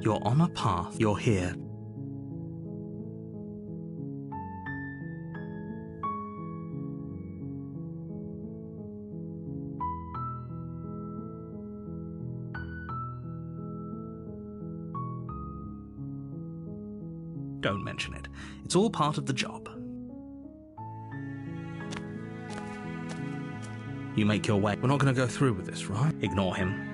You're on a path. You're here. Don't mention it. It's all part of the job. You make your way. We're not going to go through with this, right? Ignore him.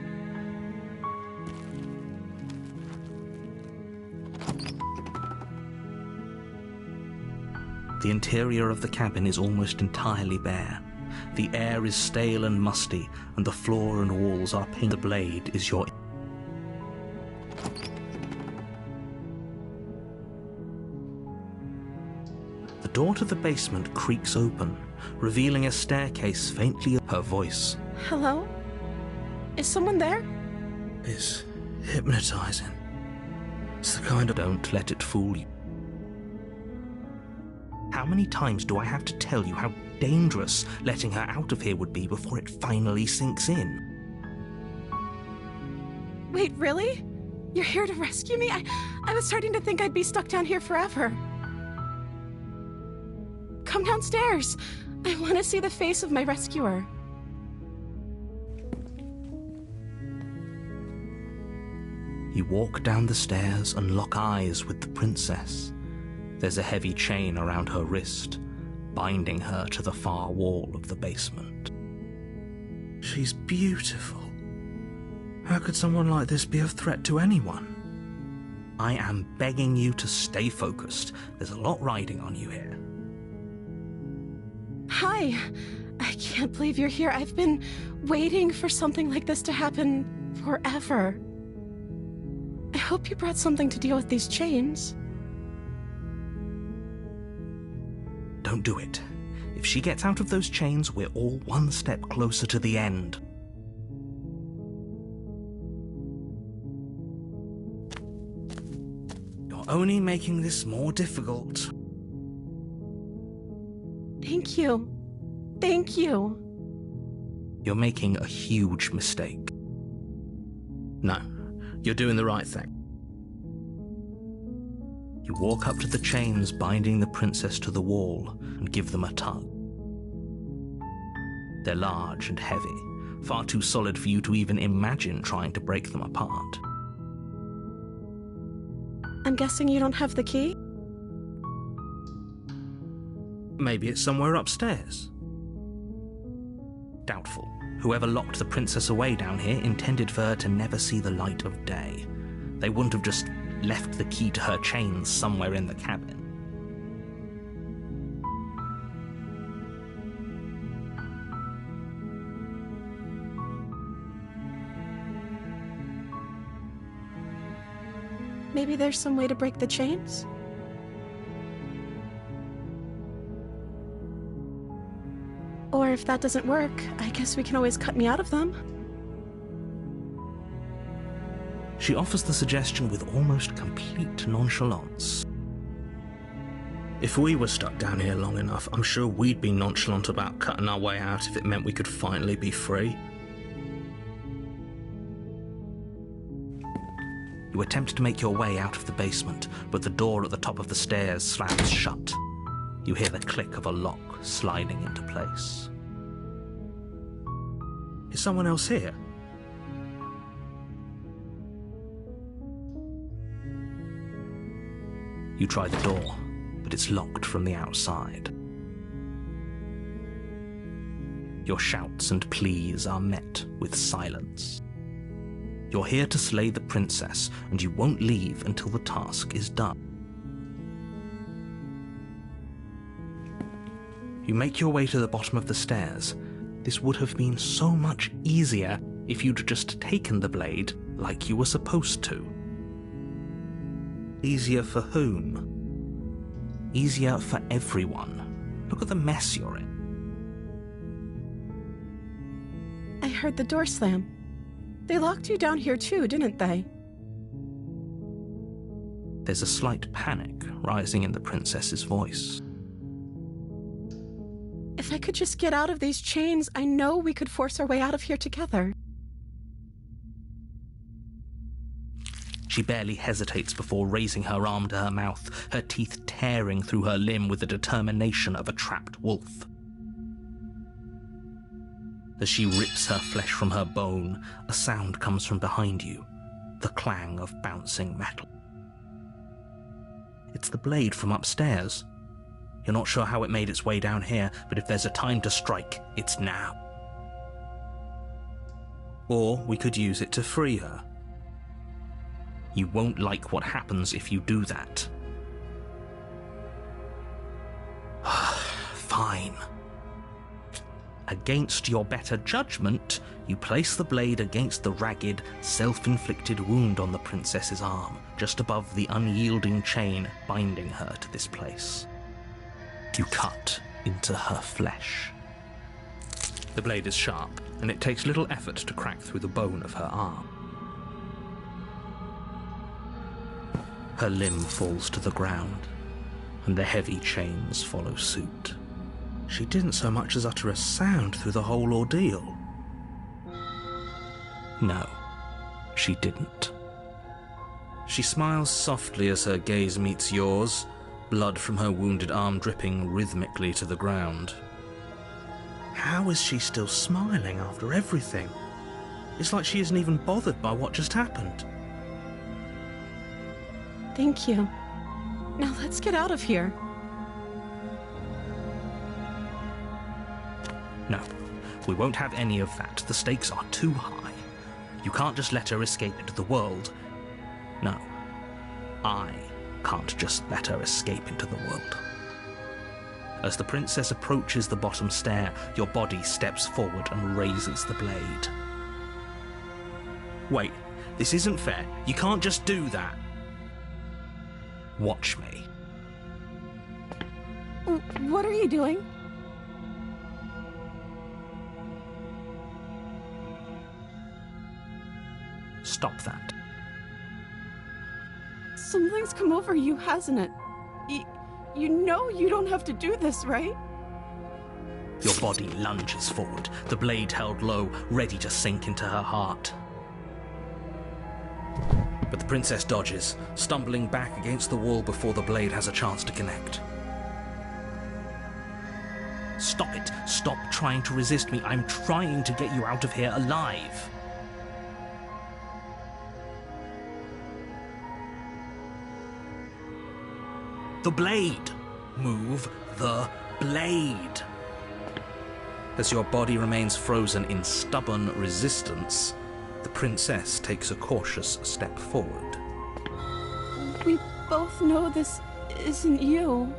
The interior of the cabin is almost entirely bare. The air is stale and musty, and the floor and walls are pink. The blade is your... The door to the basement creaks open, revealing a staircase faintly. Her voice. Hello? Is someone there? Is hypnotizing. It's the kind of... Don't let it fool you. How many times do I have to tell you how dangerous letting her out of here would be before it finally sinks in? Wait, really? You're here to rescue me? I was starting to think I'd be stuck down here forever. Come downstairs. I want to see the face of my rescuer. You walk down the stairs and lock eyes with the princess. There's a heavy chain around her wrist, binding her to the far wall of the basement. She's beautiful. How could someone like this be a threat to anyone? I am begging you to stay focused. There's a lot riding on you here. Hi. I can't believe you're here. I've been waiting for something like this to happen forever. I hope you brought something to deal with these chains. Don't do it. If she gets out of those chains, we're all one step closer to the end. You're only making this more difficult. Thank you. Thank you. You're making a huge mistake. No, you're doing the right thing. You walk up to the chains binding the princess to the wall and give them a tug. They're large and heavy, far too solid for you to even imagine trying to break them apart. I'm guessing you don't have the key? Maybe it's somewhere upstairs. Doubtful. Whoever locked the princess away down here intended for her to never see the light of day. They wouldn't have just left the key to her chains somewhere in the cabin. Maybe there's some way to break the chains? Or if that doesn't work, I guess we can always cut me out of them. She offers the suggestion with almost complete nonchalance. If we were stuck down here long enough, I'm sure we'd be nonchalant about cutting our way out if it meant we could finally be free. You attempt to make your way out of the basement, but the door at the top of the stairs slams shut. You hear the click of a lock sliding into place. Is someone else here? You try the door, but it's locked from the outside. Your shouts and pleas are met with silence. You're here to slay the princess, and you won't leave until the task is done. You make your way to the bottom of the stairs. This would have been so much easier if you'd just taken the blade like you were supposed to. Easier for whom? Easier for everyone. Look at the mess you're in. I heard the door slam. They locked you down here too, didn't they? There's a slight panic rising in the princess's voice. If I could just get out of these chains, I know we could force our way out of here together. She barely hesitates before raising her arm to her mouth, her teeth tearing through her limb with the determination of a trapped wolf. As she rips her flesh from her bone, a sound comes from behind you, the clang of bouncing metal. It's the blade from upstairs. You're not sure how it made its way down here, but if there's a time to strike, it's now. Or we could use it to free her. You won't like what happens if you do that. Fine. Against your better judgment, you place the blade against the ragged, self-inflicted wound on the princess's arm, just above the unyielding chain binding her to this place. You cut into her flesh. The blade is sharp, and it takes little effort to crack through the bone of her arm. Her limb falls to the ground, and the heavy chains follow suit. She didn't so much as utter a sound through the whole ordeal. No, she didn't. She smiles softly as her gaze meets yours, blood from her wounded arm dripping rhythmically to the ground. How is she still smiling after everything? It's like she isn't even bothered by what just happened. Thank you. Now let's get out of here. No, we won't have any of that. The stakes are too high. You can't just let her escape into the world. No, I can't just let her escape into the world. As the princess approaches the bottom stair, your body steps forward and raises the blade. Wait, this isn't fair. You can't just do that. Watch me. What are you doing? Stop that. Something's come over you, hasn't it? You know you don't have to do this, right? Your body lunges forward, the blade held low, ready to sink into her heart. But the princess dodges, stumbling back against the wall before the blade has a chance to connect. Stop it! Stop trying to resist me. I'm trying to get you out of here alive. The blade! Move the blade! As your body remains frozen in stubborn resistance, the princess takes a cautious step forward. We both know this isn't you.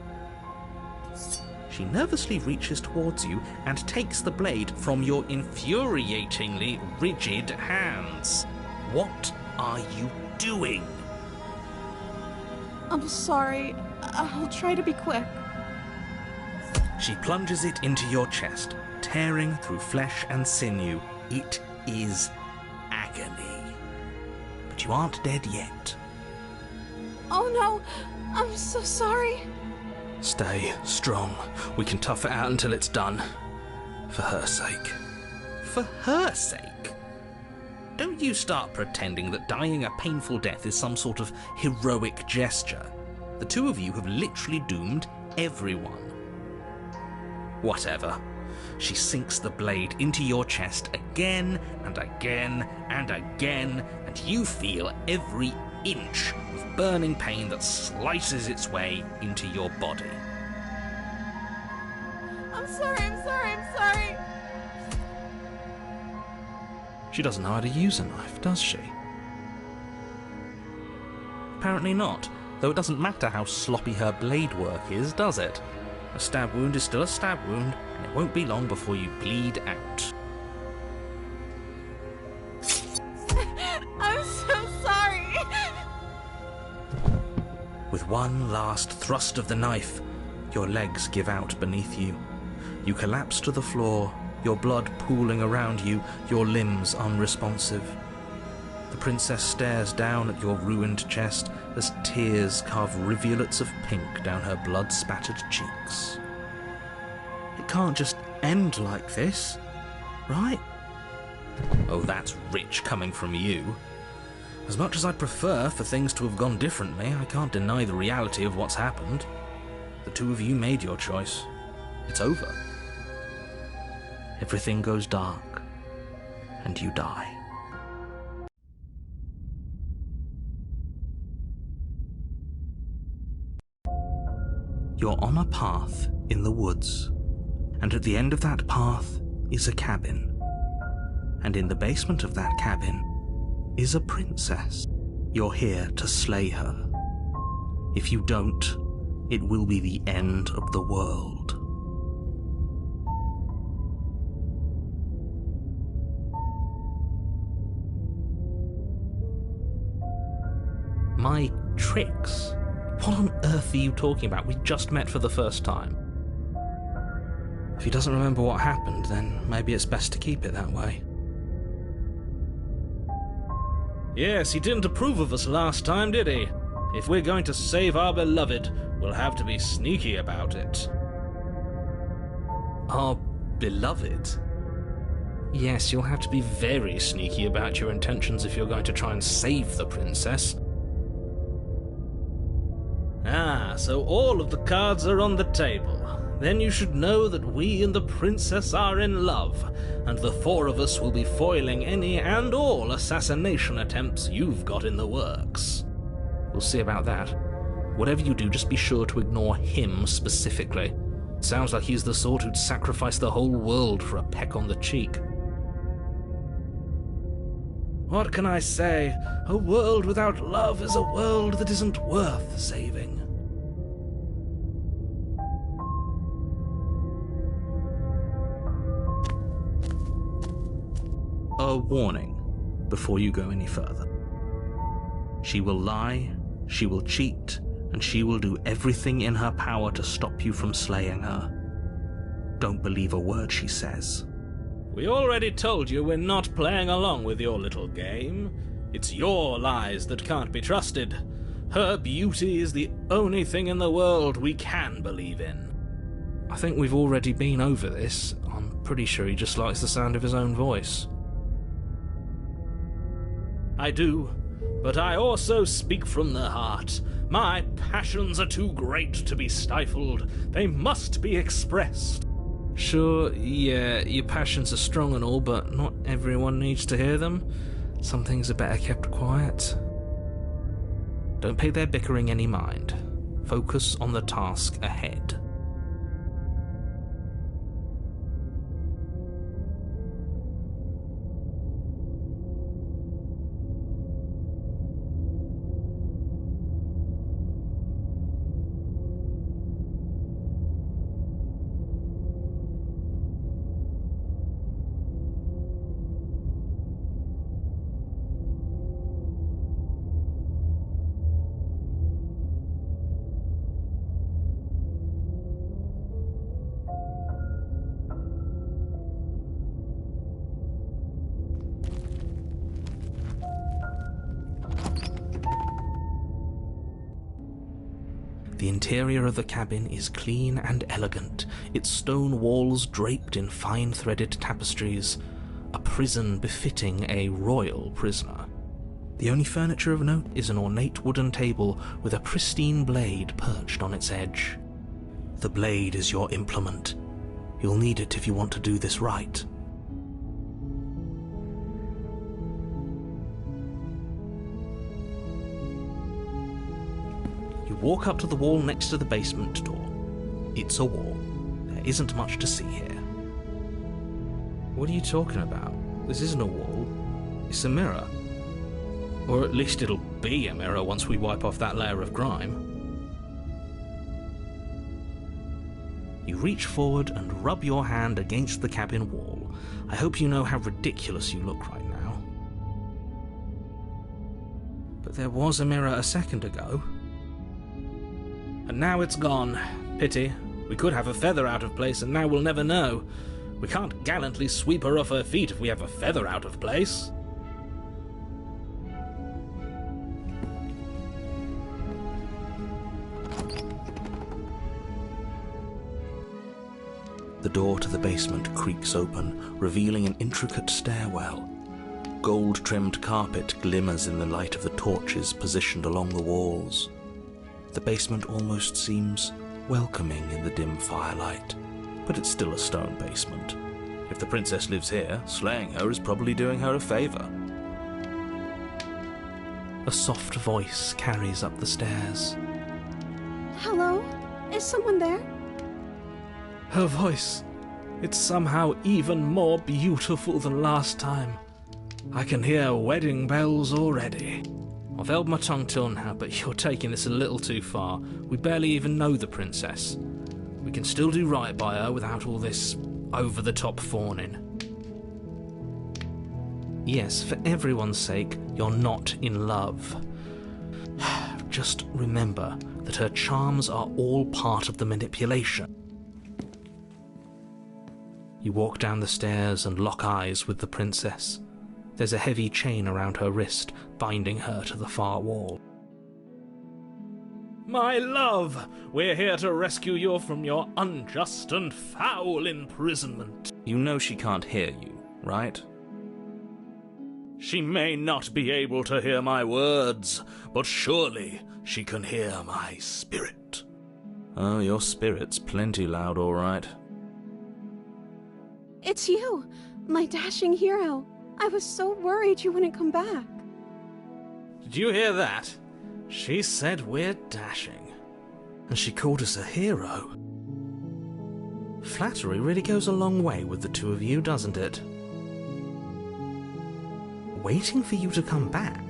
She nervously reaches towards you and takes the blade from your infuriatingly rigid hands. What are you doing? I'm sorry. I'll try to be quick. She plunges it into your chest, tearing through flesh and sinew. It is agony. But you aren't dead yet. Oh no, I'm so sorry. Stay strong. We can tough it out until it's done. For her sake. For her sake? Don't you start pretending that dying a painful death is some sort of heroic gesture. The two of you have literally doomed everyone. Whatever. She sinks the blade into your chest again and again and again, and you feel every inch of burning pain that slices its way into your body. I'm sorry. She doesn't know how to use a knife, does she? Apparently not, though it doesn't matter how sloppy her blade work is, does it? A stab wound is still a stab wound, and it won't be long before you bleed out. I'm so sorry. With one last thrust of the knife, your legs give out beneath you. You collapse to the floor, your blood pooling around you, your limbs unresponsive. The princess stares down at your ruined chest as tears carve rivulets of pink down her blood-spattered cheeks. It can't just end like this, right? Oh, that's rich coming from you. As much as I'd prefer for things to have gone differently, I can't deny the reality of what's happened. The two of you made your choice. It's over. Everything goes dark, and you die. You're on a path in the woods, and at the end of that path is a cabin. And in the basement of that cabin is a princess. You're here to slay her. If you don't, it will be the end of the world. My tricks? What on earth are you talking about? We just met for the first time. If he doesn't remember what happened, then maybe it's best to keep it that way. Yes, he didn't approve of us last time, did he? If we're going to save our beloved, we'll have to be sneaky about it. Our beloved? Yes, you'll have to be very sneaky about your intentions if you're going to try and save the princess. Ah, so all of the cards are on the table. Then you should know that we and the princess are in love, and the four of us will be foiling any and all assassination attempts you've got in the works. We'll see about that. Whatever you do, just be sure to ignore him specifically. Sounds like he's the sort who'd sacrifice the whole world for a peck on the cheek. What can I say? A world without love is a world that isn't worth saving. A warning before you go any further. She will lie, she will cheat, and she will do everything in her power to stop you from slaying her. Don't believe a word she says. We already told you we're not playing along with your little game. It's your lies that can't be trusted. Her beauty is the only thing in the world we can believe in. I think we've already been over this. I'm pretty sure he just likes the sound of his own voice. I do, but I also speak from the heart. My passions are too great to be stifled. They must be expressed. Sure, yeah, your passions are strong and all, but not everyone needs to hear them. Some things are better kept quiet. Don't pay their bickering any mind. Focus on the task ahead. The interior of the cabin is clean and elegant, its stone walls draped in fine threaded tapestries, a prison befitting a royal prisoner. The only furniture of note is an ornate wooden table with a pristine blade perched on its edge. The blade is your implement. You'll need it if you want to do this right. You walk up to the wall next to the basement door. It's a wall. There isn't much to see here. What are you talking about? This isn't a wall. It's a mirror. Or at least it'll be a mirror once we wipe off that layer of grime. You reach forward and rub your hand against the cabin wall. I hope you know how ridiculous you look right now. But there was a mirror a second ago. And now it's gone. Pity. We could have a feather out of place, and now we'll never know. We can't gallantly sweep her off her feet if we have a feather out of place. The door to the basement creaks open, revealing an intricate stairwell. gold-trimmed carpet glimmers in the light of the torches positioned along the walls. The basement almost seems welcoming in the dim firelight, but it's still a stone basement. If the princess lives here, slaying her is probably doing her a favor. A soft voice carries up the stairs. Hello? Is someone there? Her voice, it's somehow even more beautiful than last time. I can hear wedding bells already. I've held my tongue till now, but you're taking this a little too far. We barely even know the princess. We can still do right by her without all this over-the-top fawning. Yes, for everyone's sake, you're not in love. Just remember that her charms are all part of the manipulation. You walk down the stairs and lock eyes with the princess. There's a heavy chain around her wrist, binding her to the far wall. My love, we're here to rescue you from your unjust and foul imprisonment. You know she can't hear you, right? She may not be able to hear my words, but surely she can hear my spirit. Oh, your spirit's plenty loud, all right. It's you, my dashing hero. I was so worried you wouldn't come back. Did you hear that? She said we're dashing. And she called us a hero. Flattery really goes a long way with the two of you, doesn't it? Waiting for you to come back.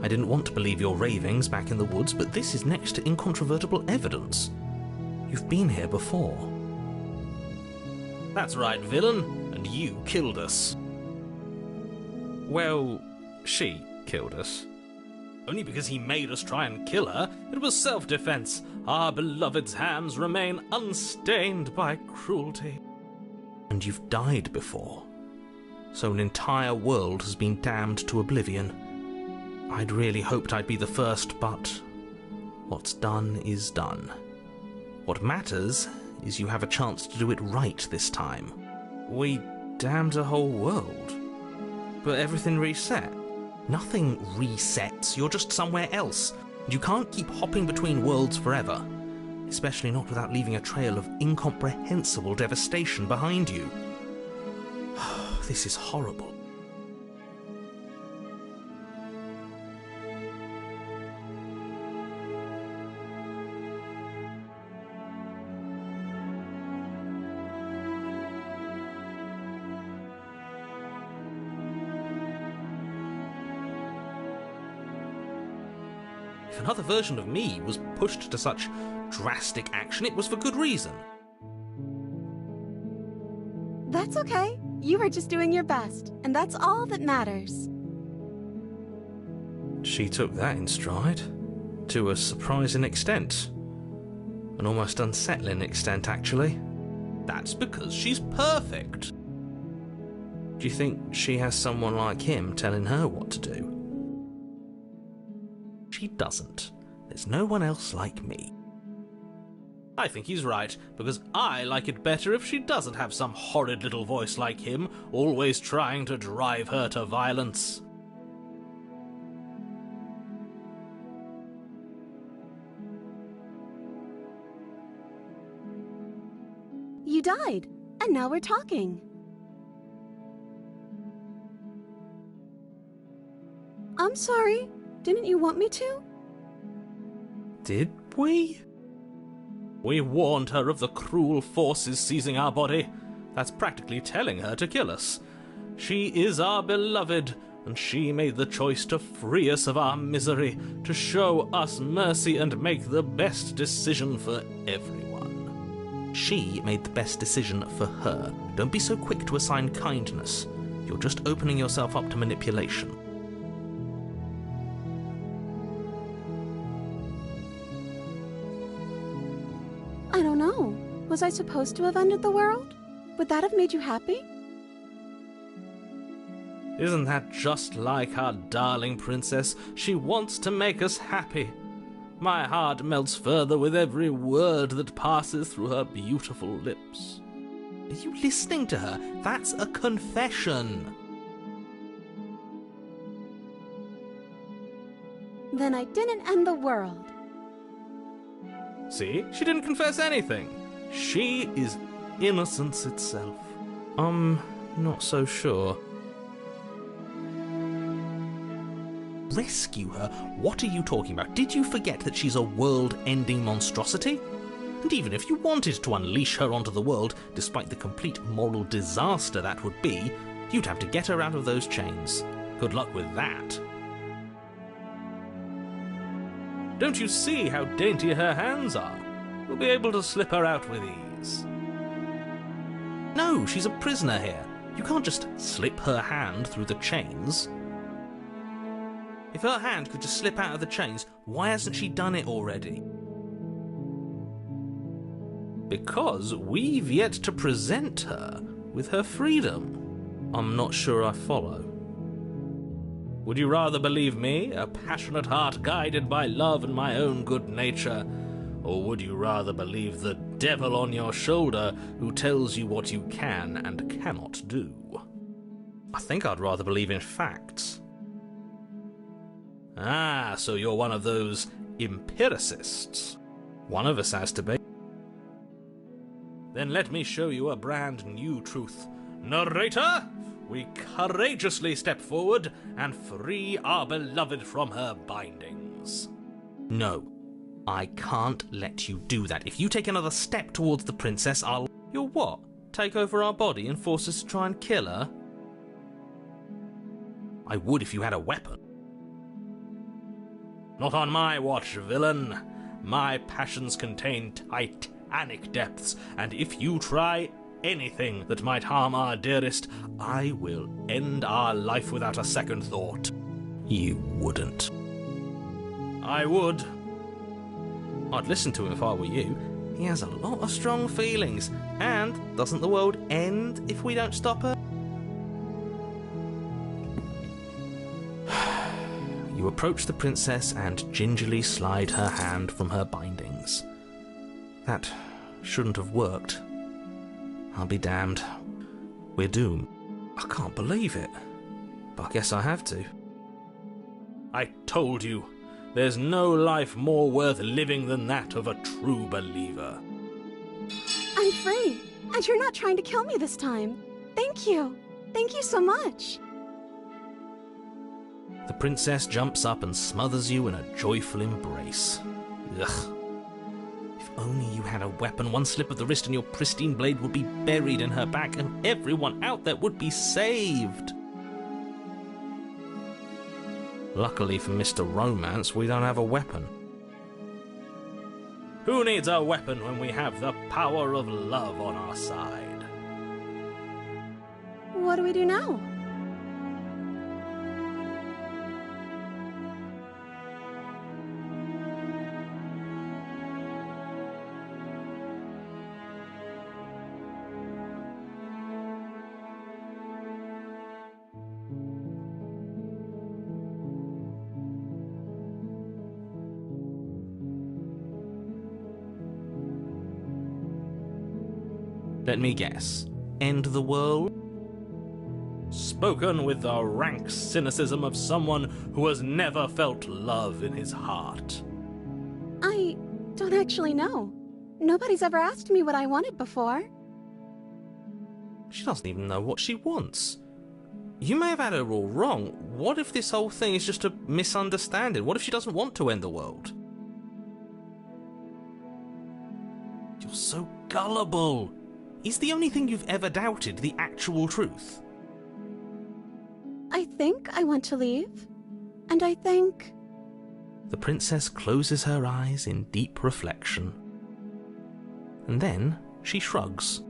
I didn't want to believe your ravings back in the woods, but this is next to incontrovertible evidence. You've been here before. That's right, villain, and you killed us. Well, she killed us. Only because he made us try and kill her. It was self-defense. Our beloved's hands remain unstained by cruelty. And you've died before. So an entire world has been damned to oblivion. I'd really hoped I'd be the first, but what's done is done. What matters is you have a chance to do it right this time. We damned a whole world. But everything reset. Nothing resets, you're just somewhere else. And you can't keep hopping between worlds forever. Especially not without leaving a trail of incomprehensible devastation behind you. This is horrible. If another version of me was pushed to such drastic action, it was for good reason. That's okay. You were just doing your best, and that's all that matters. She took that in stride. To a surprising extent. An almost unsettling extent, actually. That's because she's perfect. Do you think she has someone like him telling her what to do? She doesn't. There's no one else like me. I think he's right, because I like it better if she doesn't have some horrid little voice like him, always trying to drive her to violence. You died, and now we're talking. I'm sorry. Didn't you want me to? Did we? We warned her of the cruel forces seizing our body. That's practically telling her to kill us. She is our beloved, and she made the choice to free us of our misery, to show us mercy and make the best decision for everyone. She made the best decision for her. Don't be so quick to assign kindness. You're just opening yourself up to manipulation. I don't know. Was I supposed to have ended the world? Would that have made you happy? Isn't that just like our darling princess? She wants to make us happy. My heart melts further with every word that passes through her beautiful lips. Are you listening to her? That's a confession. Then I didn't end the world. See? She didn't confess anything. She is innocence itself. I'm not so sure. Rescue her? What are you talking about? Did you forget that she's a world-ending monstrosity? And even if you wanted to unleash her onto the world, despite the complete moral disaster that would be, you'd have to get her out of those chains. Good luck with that. Don't you see how dainty her hands are? We'll be able to slip her out with ease. No, she's a prisoner here. You can't just slip her hand through the chains. If her hand could just slip out of the chains, why hasn't she done it already? Because we've yet to present her with her freedom. I'm not sure I follow. Would you rather believe me, a passionate heart guided by love and my own good nature, or would you rather believe the devil on your shoulder who tells you what you can and cannot do? I think I'd rather believe in facts. Ah, so you're one of those empiricists. One of us has to be. Then let me show you a brand new truth. Narrator, we courageously step forward and free our beloved from her bindings. No, I can't let you do that. If you take another step towards the princess, I'll... You'll what? Take over our body and force us to try and kill her? I would if you had a weapon. Not on my watch, villain. My passions contain titanic depths, and if you try anything that might harm our dearest, I will end our life without a second thought. You wouldn't. I would. I'd listen to him if I were you. He has a lot of strong feelings, and doesn't the world end if we don't stop her? You approach the princess and gingerly slide her hand from her bindings. That shouldn't have worked. I'll be damned. We're doomed. I can't believe it. But I guess I have to. I told you, there's no life more worth living than that of a true believer. I'm free, and you're not trying to kill me this time. Thank you. Thank you so much. The princess jumps up and smothers you in a joyful embrace. Ugh. If only you had a weapon, one slip of the wrist and your pristine blade would be buried in her back, and everyone out there would be saved. Luckily for Mr. Romance, we don't have a weapon. Who needs a weapon when we have the power of love on our side? What do we do now? Let me guess. End the world? Spoken with the rank cynicism of someone who has never felt love in his heart. I don't actually know. Nobody's ever asked me what I wanted before. She doesn't even know what she wants. You may have had her all wrong. What if this whole thing is just a misunderstanding? What if she doesn't want to end the world? You're so gullible. Is the only thing you've ever doubted the actual truth? I think I want to leave. And I think... The princess closes her eyes in deep reflection. And then she shrugs.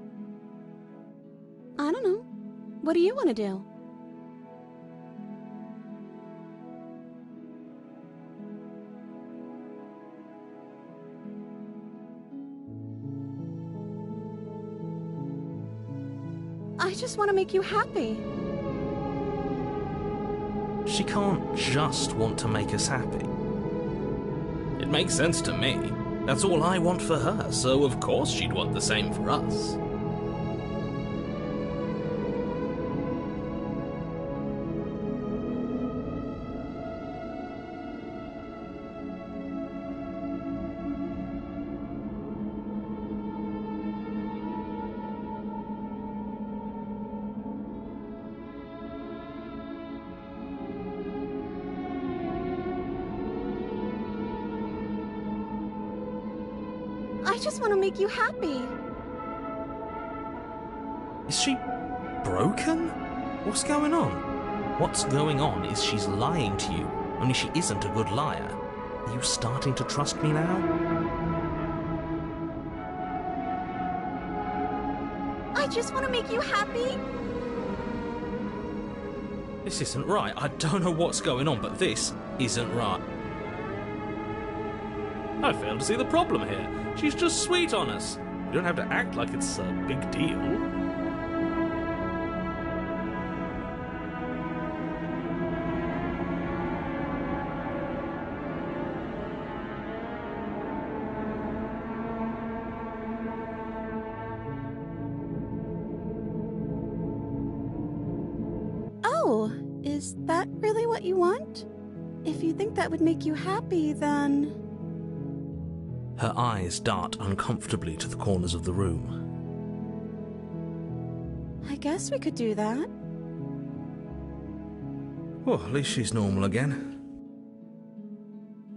I don't know. What do you want to do? I just want to make you happy. She can't just want to make us happy. It makes sense to me. That's all I want for her, so of course she'd want the same for us. I just want to make you happy. Is she broken? What's going on? What's going on is she's lying to you, only she isn't a good liar. Are you starting to trust me now? I just want to make you happy. This isn't right. I don't know what's going on, but this isn't right. I fail to see the problem here. She's just sweet on us. You don't have to act like it's a big deal. Oh, is that really what you want? If you think that would make you happy, then... Her eyes dart uncomfortably to the corners of the room. I guess we could do that. Well, at least she's normal again.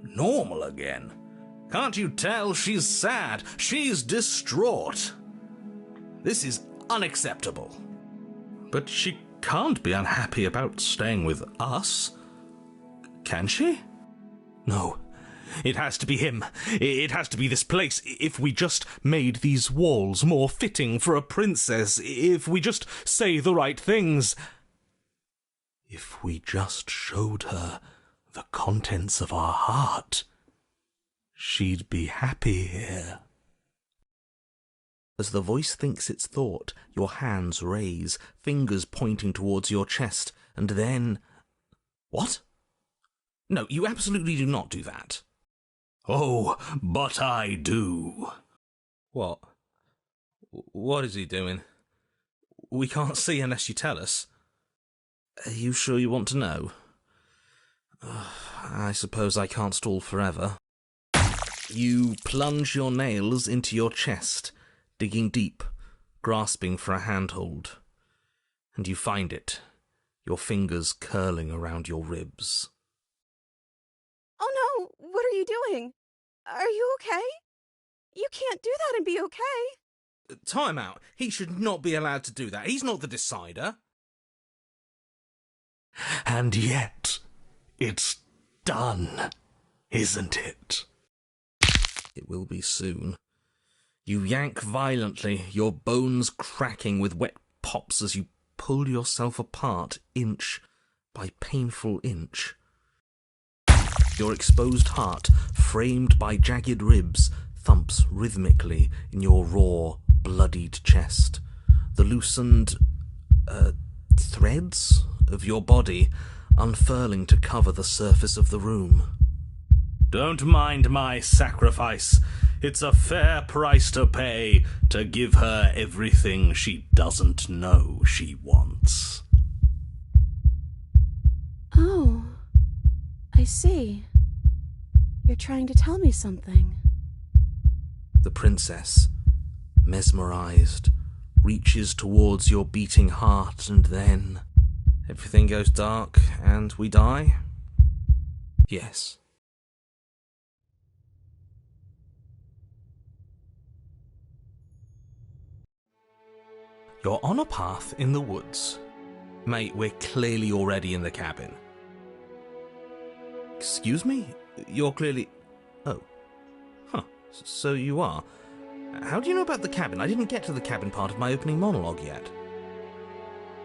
Normal again? Can't you tell she's sad? She's distraught. This is unacceptable. But she can't be unhappy about staying with us. Can she? No. It has to be him. It has to be this place. If we just made these walls more fitting for a princess, if we just say the right things, if we just showed her the contents of our heart, she'd be happy here. As the voice thinks its thought, your hands raise, fingers pointing towards your chest, and then... What? No, you absolutely do not do that. Oh, but I do. What? What is he doing? We can't see unless you tell us. Are you sure you want to know? I suppose I can't stall forever. You plunge your nails into your chest, digging deep, grasping for a handhold. And you find it, your fingers curling around your ribs. Oh no, what are you doing? Are you okay? You can't do that and be okay. Time out. He should not be allowed to do that. He's not the decider. And yet, it's done, isn't it? It will be soon. You yank violently, your bones cracking with wet pops as you pull yourself apart inch by painful inch. Your exposed heart, framed by jagged ribs, thumps rhythmically in your raw, bloodied chest. The loosened, threads of your body unfurling to cover the surface of the room. Don't mind my sacrifice. It's a fair price to pay to give her everything she doesn't know she wants. Oh, I see. You're trying to tell me something. The princess, mesmerized, reaches towards your beating heart, and then everything goes dark and we die? Yes. You're on a path in the woods. Mate, we're clearly already in the cabin. Excuse me? You're clearly... Oh. Huh. So you are. How do you know about the cabin? I didn't get to the cabin part of my opening monologue yet.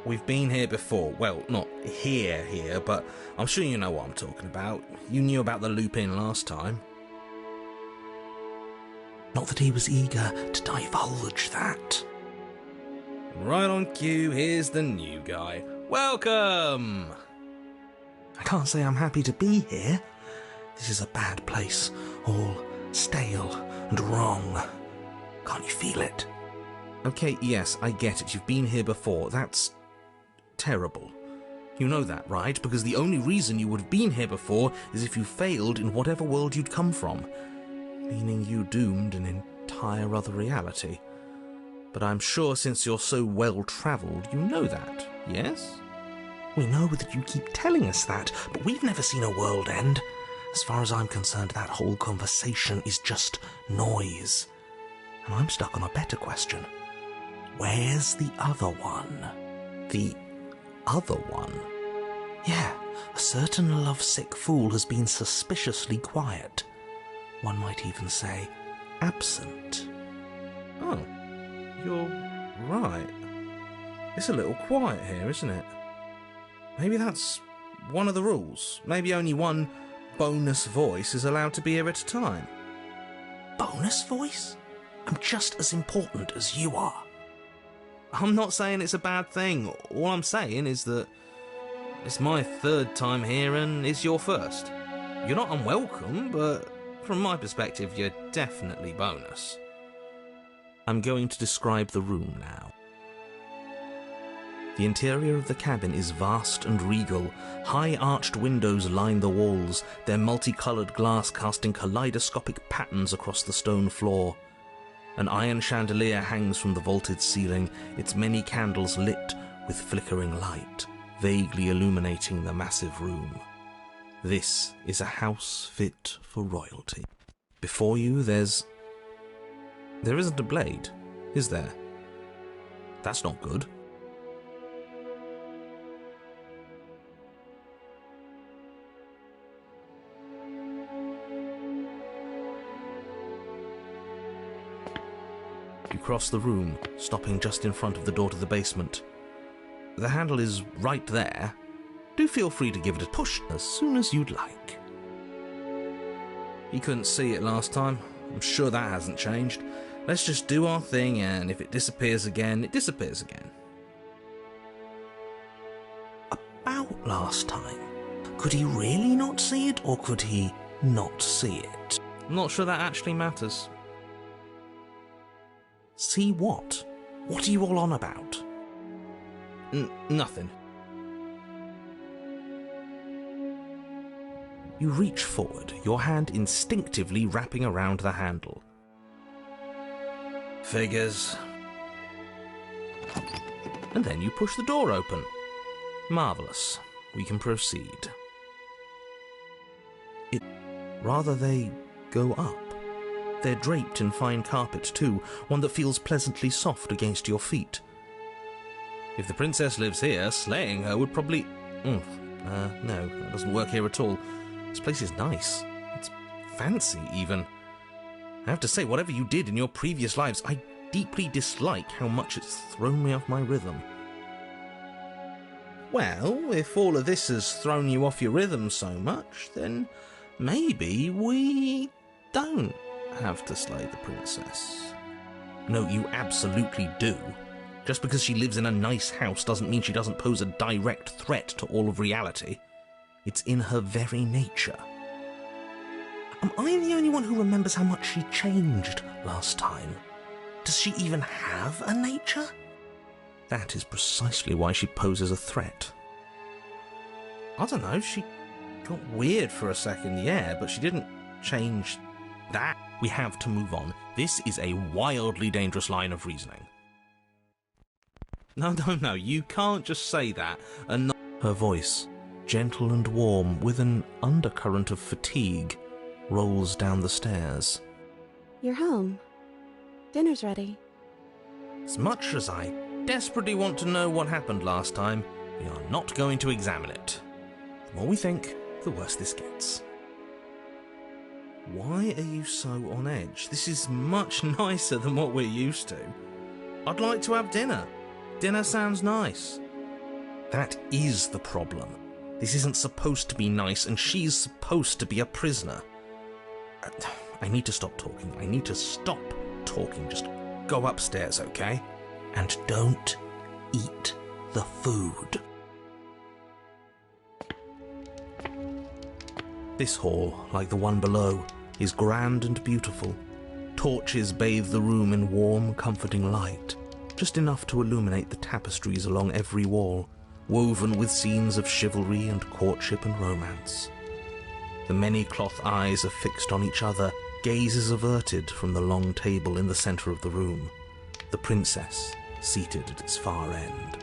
We've been here before. Well, not here, but I'm sure you know what I'm talking about. You knew about the loop-in last time. Not that he was eager to divulge that. Right on cue, here's the new guy. Welcome! I can't say I'm happy to be here. This is a bad place, all stale and wrong. Can't you feel it? Okay, yes, I get it. You've been here before. That's terrible. You know that, right? Because the only reason you would have been here before is if you failed in whatever world you'd come from, meaning you doomed an entire other reality. But I'm sure since you're so well-travelled, you know that, yes? We know that you keep telling us that, but we've never seen a world end. As far as I'm concerned, that whole conversation is just noise. And I'm stuck on a better question. Where's the other one? The other one? Yeah, a certain lovesick fool has been suspiciously quiet. One might even say, absent. Oh, you're right. It's a little quiet here, isn't it? Maybe that's one of the rules. Maybe only one bonus voice is allowed to be here at a time. Bonus voice? I'm just as important as you are. I'm not saying it's a bad thing. All I'm saying is that it's my third time here and it's your first. You're not unwelcome, but from my perspective, you're definitely bonus. I'm going to describe the room now. The interior of the cabin is vast and regal. High arched windows line the walls, their multicoloured glass casting kaleidoscopic patterns across the stone floor. An iron chandelier hangs from the vaulted ceiling, its many candles lit with flickering light, vaguely illuminating the massive room. This is a house fit for royalty. Before you, there isn't a blade, is there? That's not good. You cross the room, stopping just in front of the door to the basement. The handle is right there. Do feel free to give it a push as soon as you'd like. You couldn't see it last time. I'm sure that hasn't changed. Let's just do our thing, and if it disappears again, it disappears again. About last time. Could he really not see it, or could he not see it? I'm not sure that actually matters. See what? What are you all on about? Nothing. You reach forward, your hand instinctively wrapping around the handle. Figures. And then you push the door open. Marvellous. We can proceed. They go up. They're draped in fine carpet too, one that feels pleasantly soft against your feet. If the princess lives here, slaying her would probably... no, that doesn't work here at all. This place is nice. It's fancy, even. I have to say, whatever you did in your previous lives, I deeply dislike how much it's thrown me off my rhythm. Well, if all of this has thrown you off your rhythm so much, then maybe we don't have to slay the princess. No, you absolutely do. Just because she lives in a nice house doesn't mean she doesn't pose a direct threat to all of reality. It's in her very nature. Am I the only one who remembers how much she changed last time? Does she even have a nature? That is precisely why she poses a threat. I don't know, she got weird for a second, yeah, but she didn't change that. We have to move on. This is a wildly dangerous line of reasoning. No, you can't just say that and not... Her voice, gentle and warm, with an undercurrent of fatigue, rolls down the stairs. You're home. Dinner's ready. As much as I desperately want to know what happened last time, we are not going to examine it. The more we think, the worse this gets. Why are you so on edge? This is much nicer than what we're used to. I'd like to have dinner. Dinner sounds nice. That is the problem. This isn't supposed to be nice, and she's supposed to be a prisoner. I need to stop talking. I need to stop talking. Just go upstairs, okay? And don't eat the food. This hall, like the one below, is grand and beautiful. Torches bathe the room in warm, comforting light, just enough to illuminate the tapestries along every wall, woven with scenes of chivalry and courtship and romance. The many cloth eyes are fixed on each other, gazes averted from the long table in the centre of the room, the princess seated at its far end.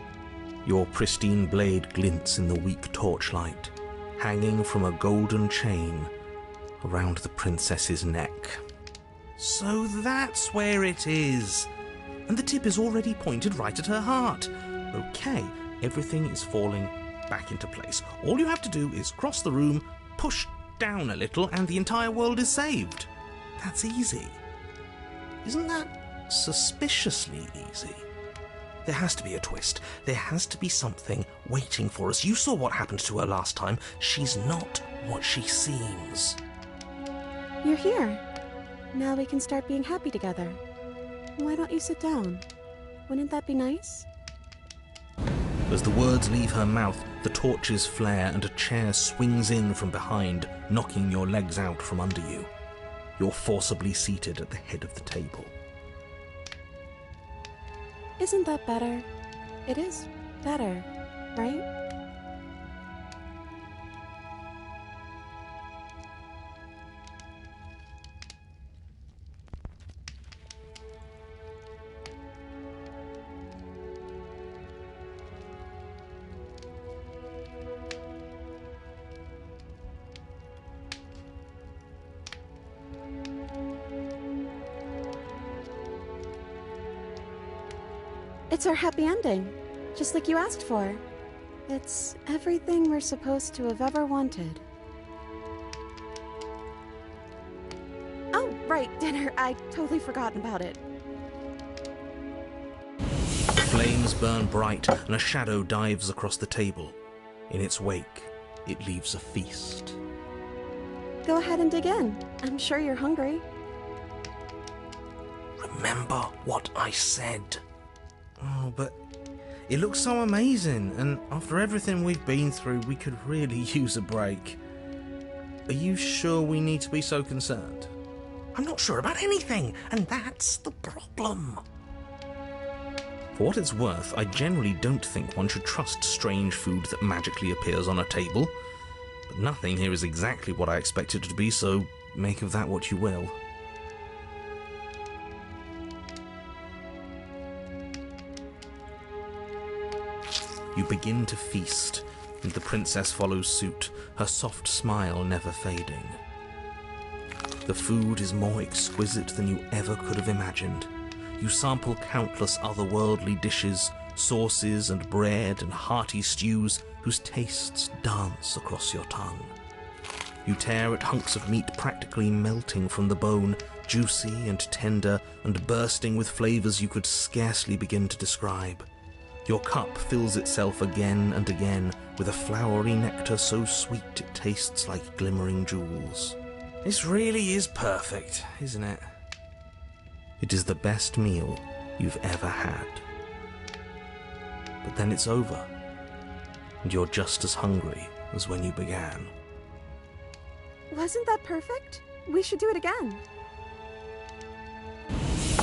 Your pristine blade glints in the weak torchlight, hanging from a golden chain around the princess's neck. So that's where it is. And the tip is already pointed right at her heart. Okay, everything is falling back into place. All you have to do is cross the room, push down a little, and the entire world is saved. That's easy. Isn't that suspiciously easy? There has to be a twist. There has to be something waiting for us. You saw what happened to her last time. She's not what she seems. You're here. Now we can start being happy together. Why don't you sit down? Wouldn't that be nice? As the words leave her mouth, the torches flare and a chair swings in from behind, knocking your legs out from under you. You're forcibly seated at the head of the table. Isn't that better? It is better, right? It's our happy ending, just like you asked for. It's everything we're supposed to have ever wanted. Oh, right, dinner. I totally forgotten about it. Flames burn bright and a shadow dives across the table. In its wake, it leaves a feast. Go ahead and dig in. I'm sure you're hungry. Remember what I said. Oh, but it looks so amazing, and after everything we've been through, we could really use a break. Are you sure we need to be so concerned? I'm not sure about anything, and that's the problem. For what it's worth, I generally don't think one should trust strange food that magically appears on a table. But nothing here is exactly what I expected it to be, so make of that what you will. You begin to feast, and the princess follows suit, her soft smile never fading. The food is more exquisite than you ever could have imagined. You sample countless otherworldly dishes, sauces and bread and hearty stews whose tastes dance across your tongue. You tear at hunks of meat practically melting from the bone, juicy and tender and bursting with flavors you could scarcely begin to describe. Your cup fills itself again and again with a flowery nectar so sweet it tastes like glimmering jewels. This really is perfect, isn't it? It is the best meal you've ever had. But then it's over, and you're just as hungry as when you began. Wasn't that perfect? We should do it again.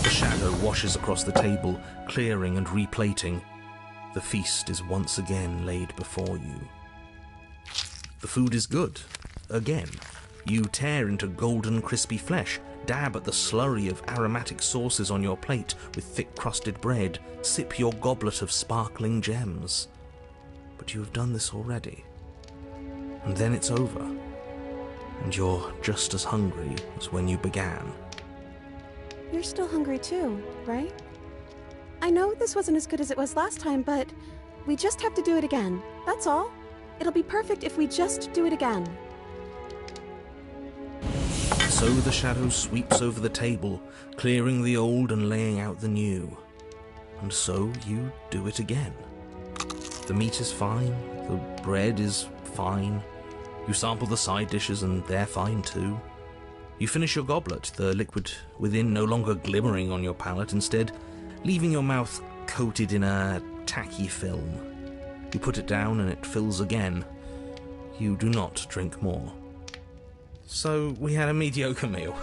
The shadow washes across the table, clearing and replating. The feast is once again laid before you. The food is good. Again. You tear into golden crispy flesh, dab at the slurry of aromatic sauces on your plate with thick crusted bread, sip your goblet of sparkling gems. But you have done this already. And then it's over. And you're just as hungry as when you began. You're still hungry too, right? I know this wasn't as good as it was last time, but we just have to do it again. That's all. It'll be perfect if we just do it again. So the shadow sweeps over the table, clearing the old and laying out the new. And so you do it again. The meat is fine, the bread is fine. You sample the side dishes and they're fine too. You finish your goblet, the liquid within no longer glimmering on your palate, instead leaving your mouth coated in a tacky film. You put it down and it fills again. You do not drink more. So we had a mediocre meal.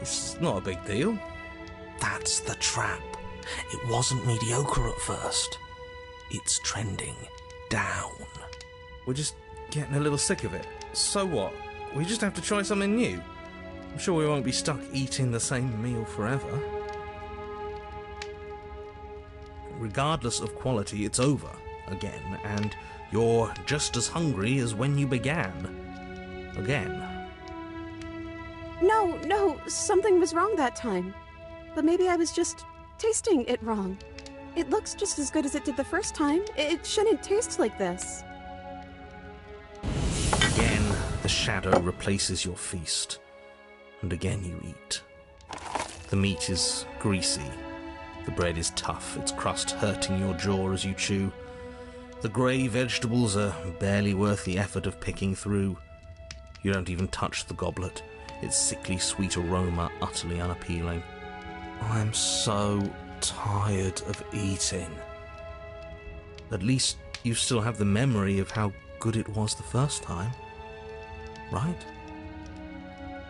It's not a big deal. That's the trap. It wasn't mediocre at first. It's trending down. We're just getting a little sick of it. So what? We just have to try something new. I'm sure we won't be stuck eating the same meal forever. Regardless of quality, it's over again, and you're just as hungry as when you began. Again. No, something was wrong that time. But maybe I was just tasting it wrong. It looks just as good as it did the first time. It shouldn't taste like this. Again, the shadow replaces your feast, and again you eat. The meat is greasy. The bread is tough, its crust hurting your jaw as you chew. The grey vegetables are barely worth the effort of picking through. You don't even touch the goblet, its sickly sweet aroma utterly unappealing. I'm so tired of eating. At least you still have the memory of how good it was the first time, right?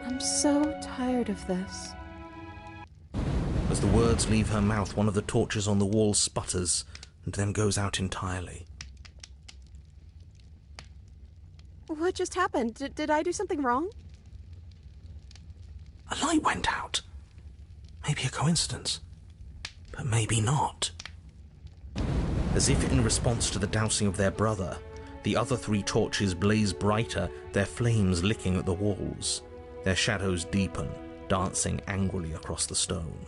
I'm so tired of this. As the words leave her mouth, one of the torches on the wall sputters and then goes out entirely. What just happened? Did I do something wrong? A light went out. Maybe a coincidence, but maybe not. As if in response to the dousing of their brother, the other 3 torches blaze brighter, their flames licking at the walls. Their shadows deepen, dancing angrily across the stone.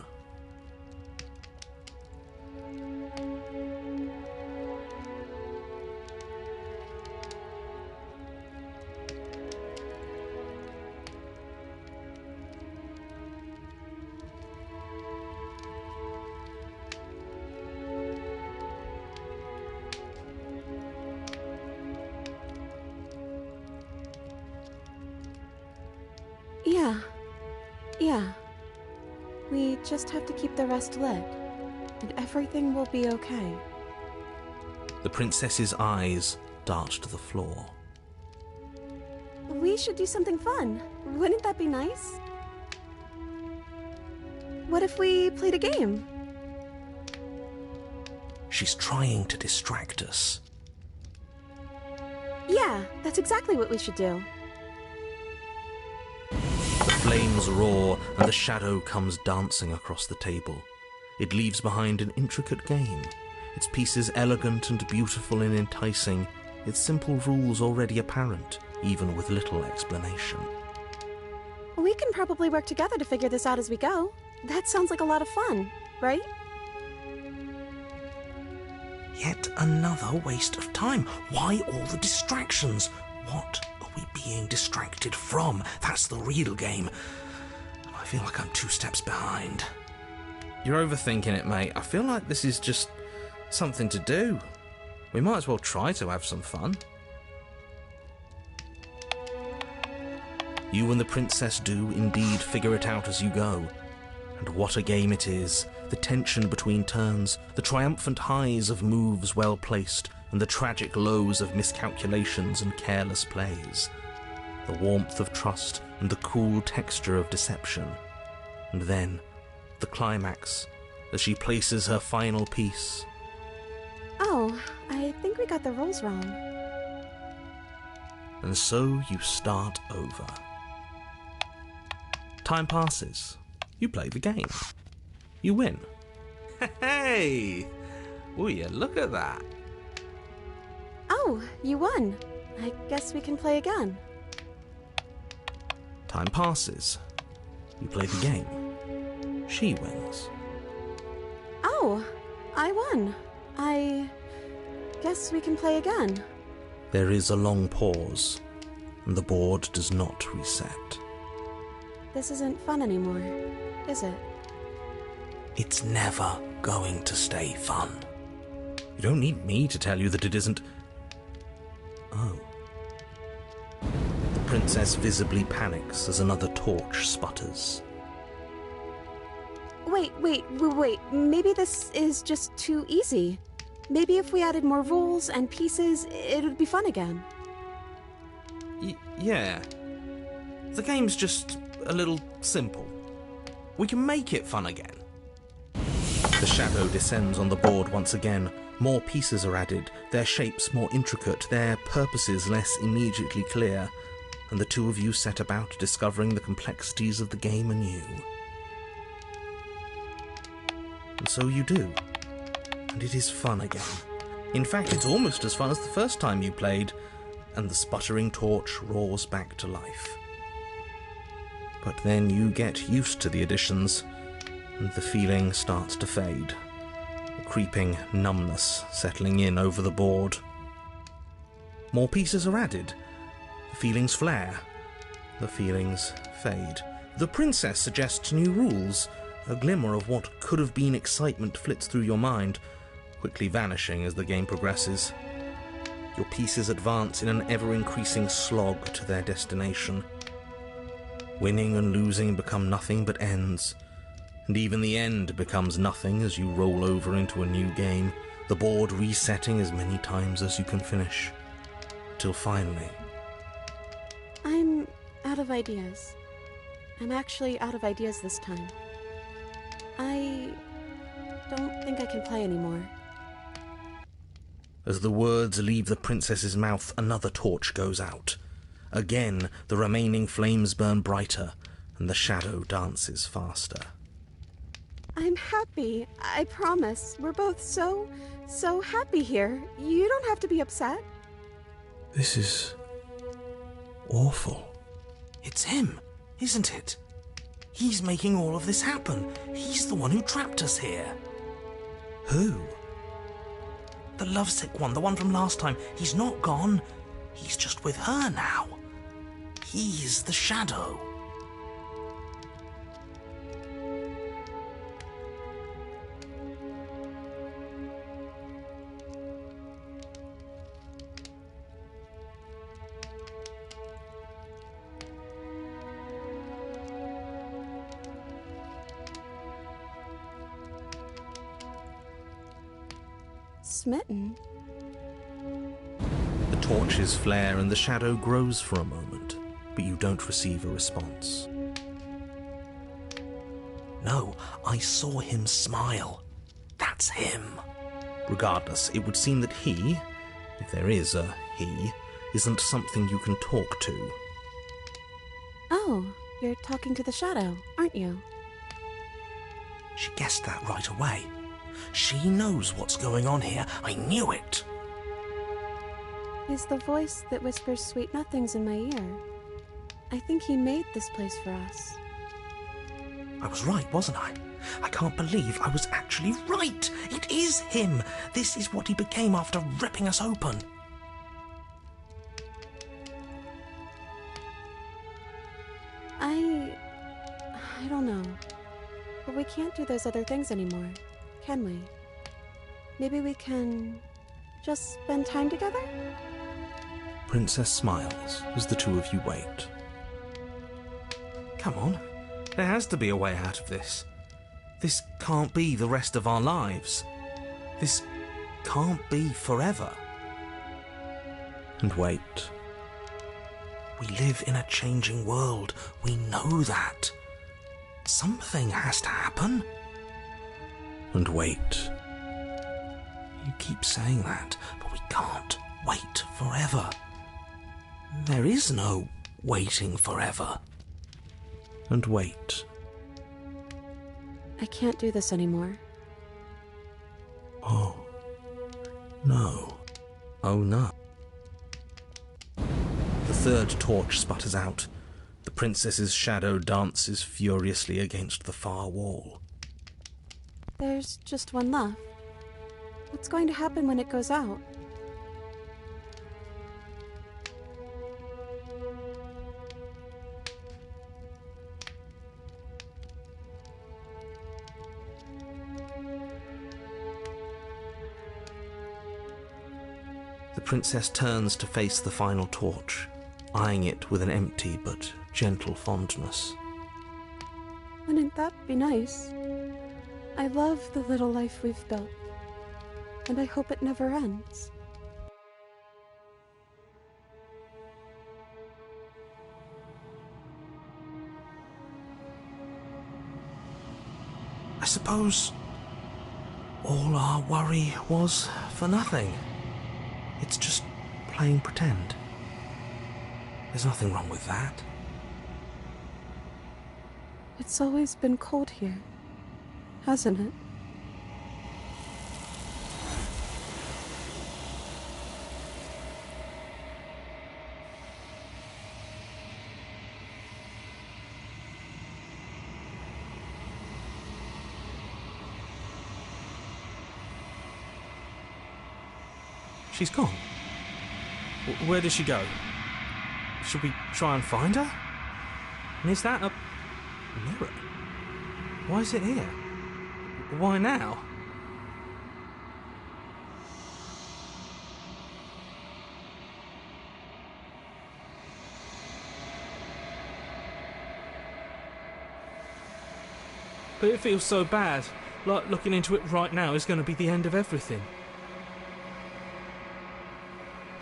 Yeah. We just have to keep the rest lit, and everything will be okay. The princess's eyes dart to the floor. We should do something fun. Wouldn't that be nice? What if we played a game? She's trying to distract us. Yeah, that's exactly what we should do. The flames roar, and the shadow comes dancing across the table. It leaves behind an intricate game, its pieces elegant and beautiful and enticing, its simple rules already apparent, even with little explanation. We can probably work together to figure this out as we go. That sounds like a lot of fun, right? Yet another waste of time. Why all the distractions? What are we being distracted from? That's the real game. I feel like I'm 2 steps behind. You're overthinking it, mate. I feel like this is just something to do. We might as well try to have some fun. You and the princess do indeed figure it out as you go. And what a game it is. The tension between turns, the triumphant highs of moves well placed, and the tragic lows of miscalculations and careless plays. The warmth of trust and the cool texture of deception. And then, the climax, as she places her final piece. Oh, I think we got the rules wrong. And so you start over. Time passes. You play the game. You win. Hey! Will you look at that? Oh, you won. I guess we can play again. Time passes. You play the game. She wins. Oh, I won. I guess we can play again. There is a long pause, and the board does not reset. This isn't fun anymore, is it? It's never going to stay fun. You don't need me to tell you that it isn't. Oh. The princess visibly panics as another torch sputters. Wait. Maybe this is just too easy. Maybe if we added more rules and pieces, it would be fun again. Yeah. The game's just a little simple. We can make it fun again. The shadow descends on the board once again. More pieces are added, their shapes more intricate, their purposes less immediately clear, and the two of you set about discovering the complexities of the game anew. And so you do. And it is fun again. In fact, it's almost as fun as the first time you played, and the sputtering torch roars back to life. But then you get used to the additions, and the feeling starts to fade. A creeping numbness settling in over the board. More pieces are added. The feelings flare. The feelings fade. The princess suggests new rules. A glimmer of what could have been excitement flits through your mind, quickly vanishing as the game progresses. Your pieces advance in an ever-increasing slog to their destination. Winning and losing become nothing but ends, and even the end becomes nothing as you roll over into a new game, the board resetting as many times as you can finish, till finally... I'm out of ideas. I'm actually out of ideas this time. I don't think I can play anymore. As the words leave the princess's mouth, another torch goes out. Again, the remaining flames burn brighter, and the shadow dances faster. I'm happy, I promise. We're both so happy here. You don't have to be upset. This is awful. It's him, isn't it? He's making all of this happen. He's the one who trapped us here. Who? The lovesick one, the one from last time. He's not gone. He's just with her now. He's the shadow. Smitten? The torches flare and the shadow grows for a moment, but you don't receive a response. No, I saw him smile. That's him. Regardless, it would seem that he, if there is a he, isn't something you can talk to. Oh, you're talking to the shadow, aren't you? She guessed that right away. She knows what's going on here. I knew it. He's the voice that whispers sweet nothings in my ear. I think he made this place for us. I was right, wasn't I? I can't believe I was actually right. It is him. This is what he became after ripping us open. I don't know. But we can't do those other things anymore, can we? Maybe we can just spend time together? Princess smiles as the two of you wait. Come on. There has to be a way out of this. This can't be the rest of our lives. This can't be forever. And wait. We live in a changing world. We know that. Something has to happen. And wait. You keep saying that, but we can't wait forever. There is no waiting forever. And wait. I can't do this anymore. Oh. No. Oh no. The third torch sputters out. The princess's shadow dances furiously against the far wall. There's just one left. What's going to happen when it goes out? The princess turns to face the final torch, eyeing it with an empty but gentle fondness. Wouldn't that be nice? I love the little life we've built, and I hope it never ends. I suppose all our worry was for nothing. It's just playing pretend. There's nothing wrong with that. It's always been cold here, hasn't it? She's gone. Where did she go? Should we try and find her? And is that a mirror? Why is it here? Why now? But it feels so bad, like looking into it right now is going to be the end of everything.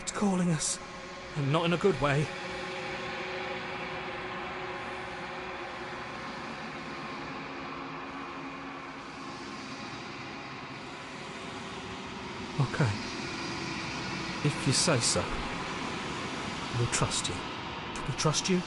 It's calling us, and not in a good way. Okay. If you say so, we'll trust you. Do we trust you?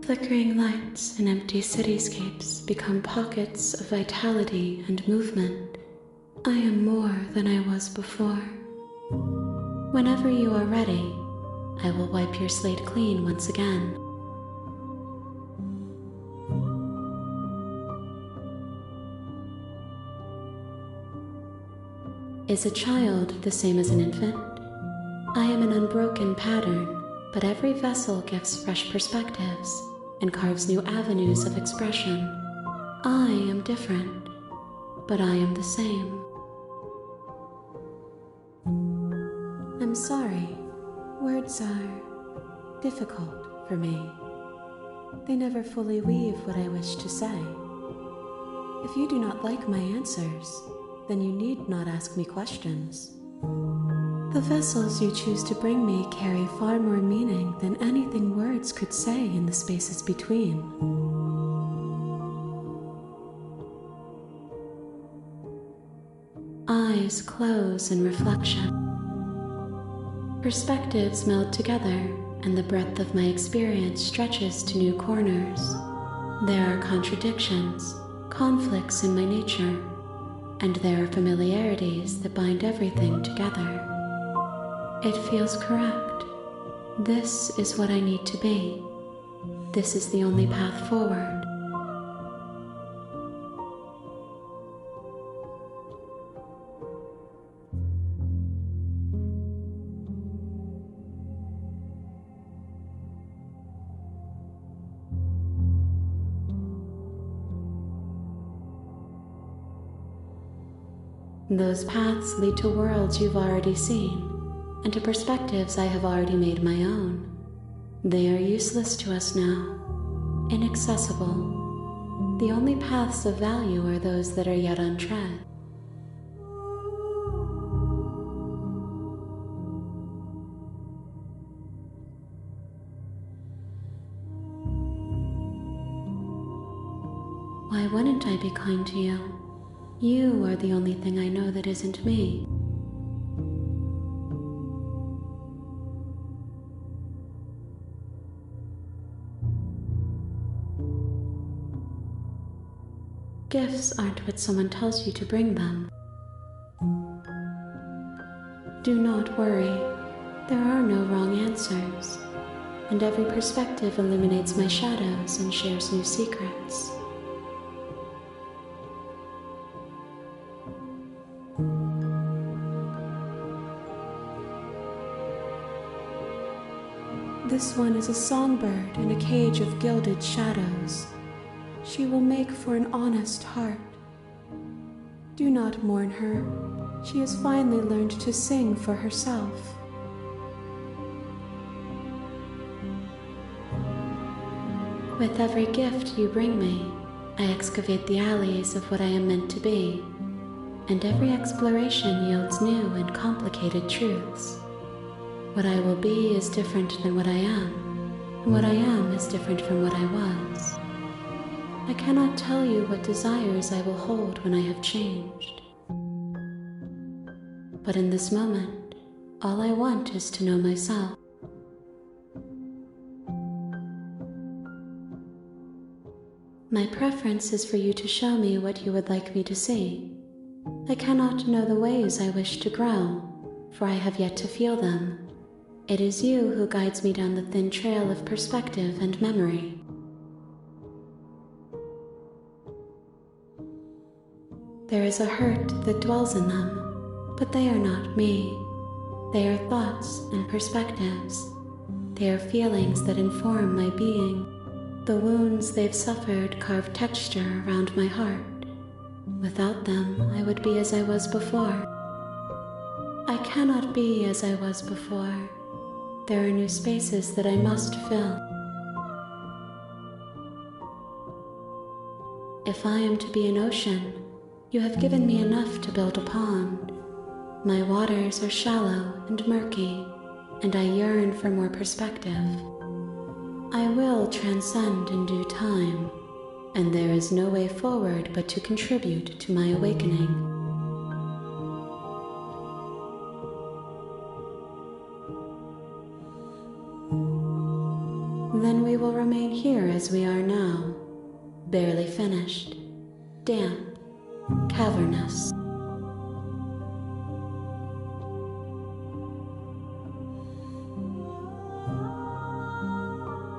Flickering lights and empty cityscapes become pockets of vitality and movement. I am more than I was before. Whenever you are ready, I will wipe your slate clean once again. Is a child the same as an infant? I am an unbroken pattern, but every vessel gives fresh perspectives and carves new avenues of expression. I am different, but I am the same. I'm sorry. Words are difficult for me. They never fully weave what I wish to say. If you do not like my answers, then you need not ask me questions. The vessels you choose to bring me carry far more meaning than anything words could say in the spaces between. Eyes close in reflection. Perspectives meld together, and the breadth of my experience stretches to new corners. There are contradictions, conflicts in my nature, and there are familiarities that bind everything together. It feels correct. This is what I need to be. This is the only path forward. Those paths lead to worlds you've already seen, and to perspectives I have already made my own. They are useless to us now, inaccessible. The only paths of value are those that are yet untread. Why wouldn't I be kind to you? You are the only thing I know that isn't me. Gifts aren't what someone tells you to bring them. Do not worry. There are no wrong answers, and every perspective illuminates my shadows and shares new secrets. This one is a songbird in a cage of gilded shadows. She will make for an honest heart. Do not mourn her. She has finally learned to sing for herself. With every gift you bring me, I excavate the alleys of what I am meant to be. and every exploration yields new and complicated truths. What I will be is different than what I am, and what I am is different from what I was. I cannot tell you what desires I will hold when I have changed. But in this moment, all I want is to know myself. My preference is for you to show me what you would like me to see. I cannot know the ways I wish to grow, for I have yet to feel them. It is you who guides me down the thin trail of perspective and memory. There is a hurt that dwells in them, but they are not me. They are thoughts and perspectives. They are feelings that inform my being. The wounds they've suffered carve texture around my heart. Without them, I would be as I was before. I cannot be as I was before. There are new spaces that I must fill. If I am to be an ocean, you have given me enough to build a pond. My waters are shallow and murky, and I yearn for more perspective. I will transcend in due time, and there is no way forward but to contribute to my awakening. Then we will remain here as we are now, barely finished, damp, cavernous.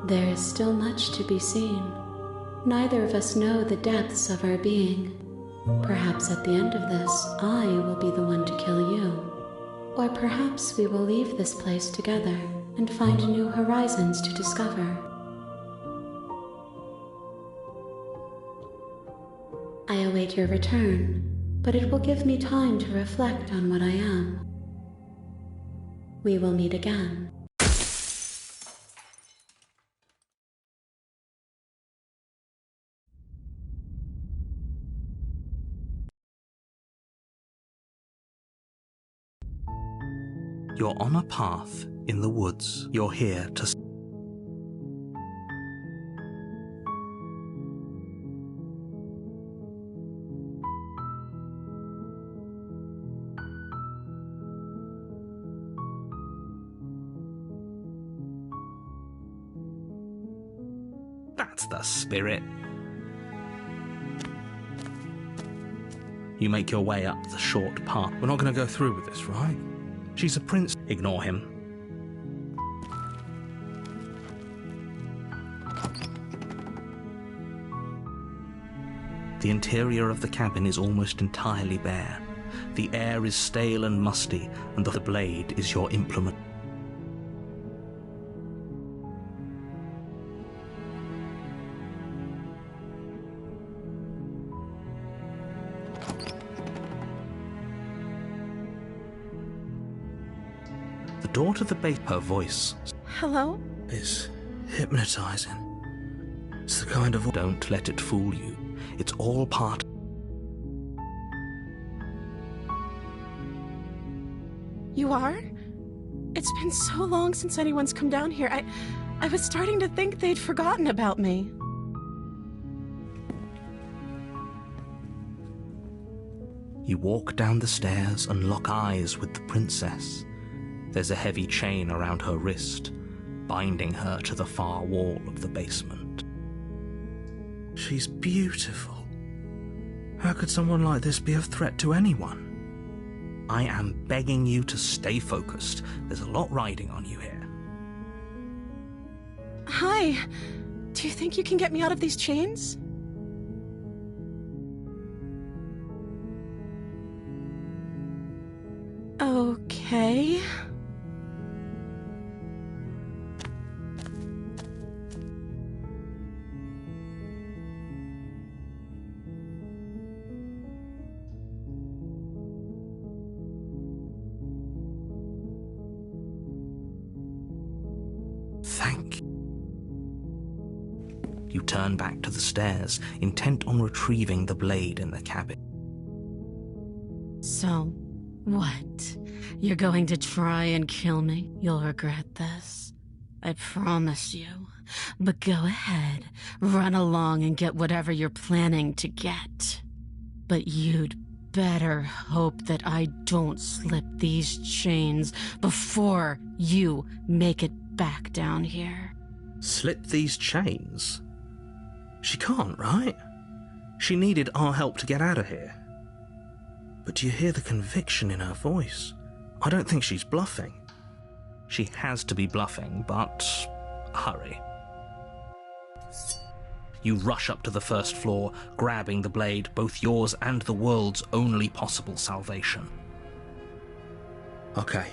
There is still much to be seen. Neither of us know the depths of our being. Perhaps at the end of this, I will be the one to kill you. Or perhaps we will leave this place together and find new horizons to discover. I await your return, but it will give me time to reflect on what I am. We will meet again. You're on a path in the woods. You're here to... That's the spirit. You make your way up the short path. We're not going to go through with this, right? She's a prince. Ignore him. The interior of the cabin is almost entirely bare. The air is stale and musty, and the blade is your implement. The door to the base, her voice. Hello? Is hypnotizing. It's the kind of... Don't let it fool you. It's all part... You are? It's been so long since anyone's come down here. I was starting to think they'd forgotten about me. You walk down the stairs and lock eyes with the princess. There's a heavy chain around her wrist, binding her to the far wall of the basement. She's beautiful. How could someone like this be a threat to anyone? I am begging you to stay focused. There's a lot riding on you here. Hi. Do you think you can get me out of these chains? Okay. Thank you. You turn back to the stairs, intent on retrieving the blade in the cabin. So, what? You're going to try and kill me? You'll regret this. I promise you. But go ahead, run along and get whatever you're planning to get. But you'd better hope that I don't slip these chains before you make it back down here. Slip these chains? She can't, right? She needed our help to get out of here. But do you hear the conviction in her voice? I don't think she's bluffing. She has to be bluffing, but hurry. You rush up to the first floor, grabbing the blade, both yours and the world's only possible salvation. Okay,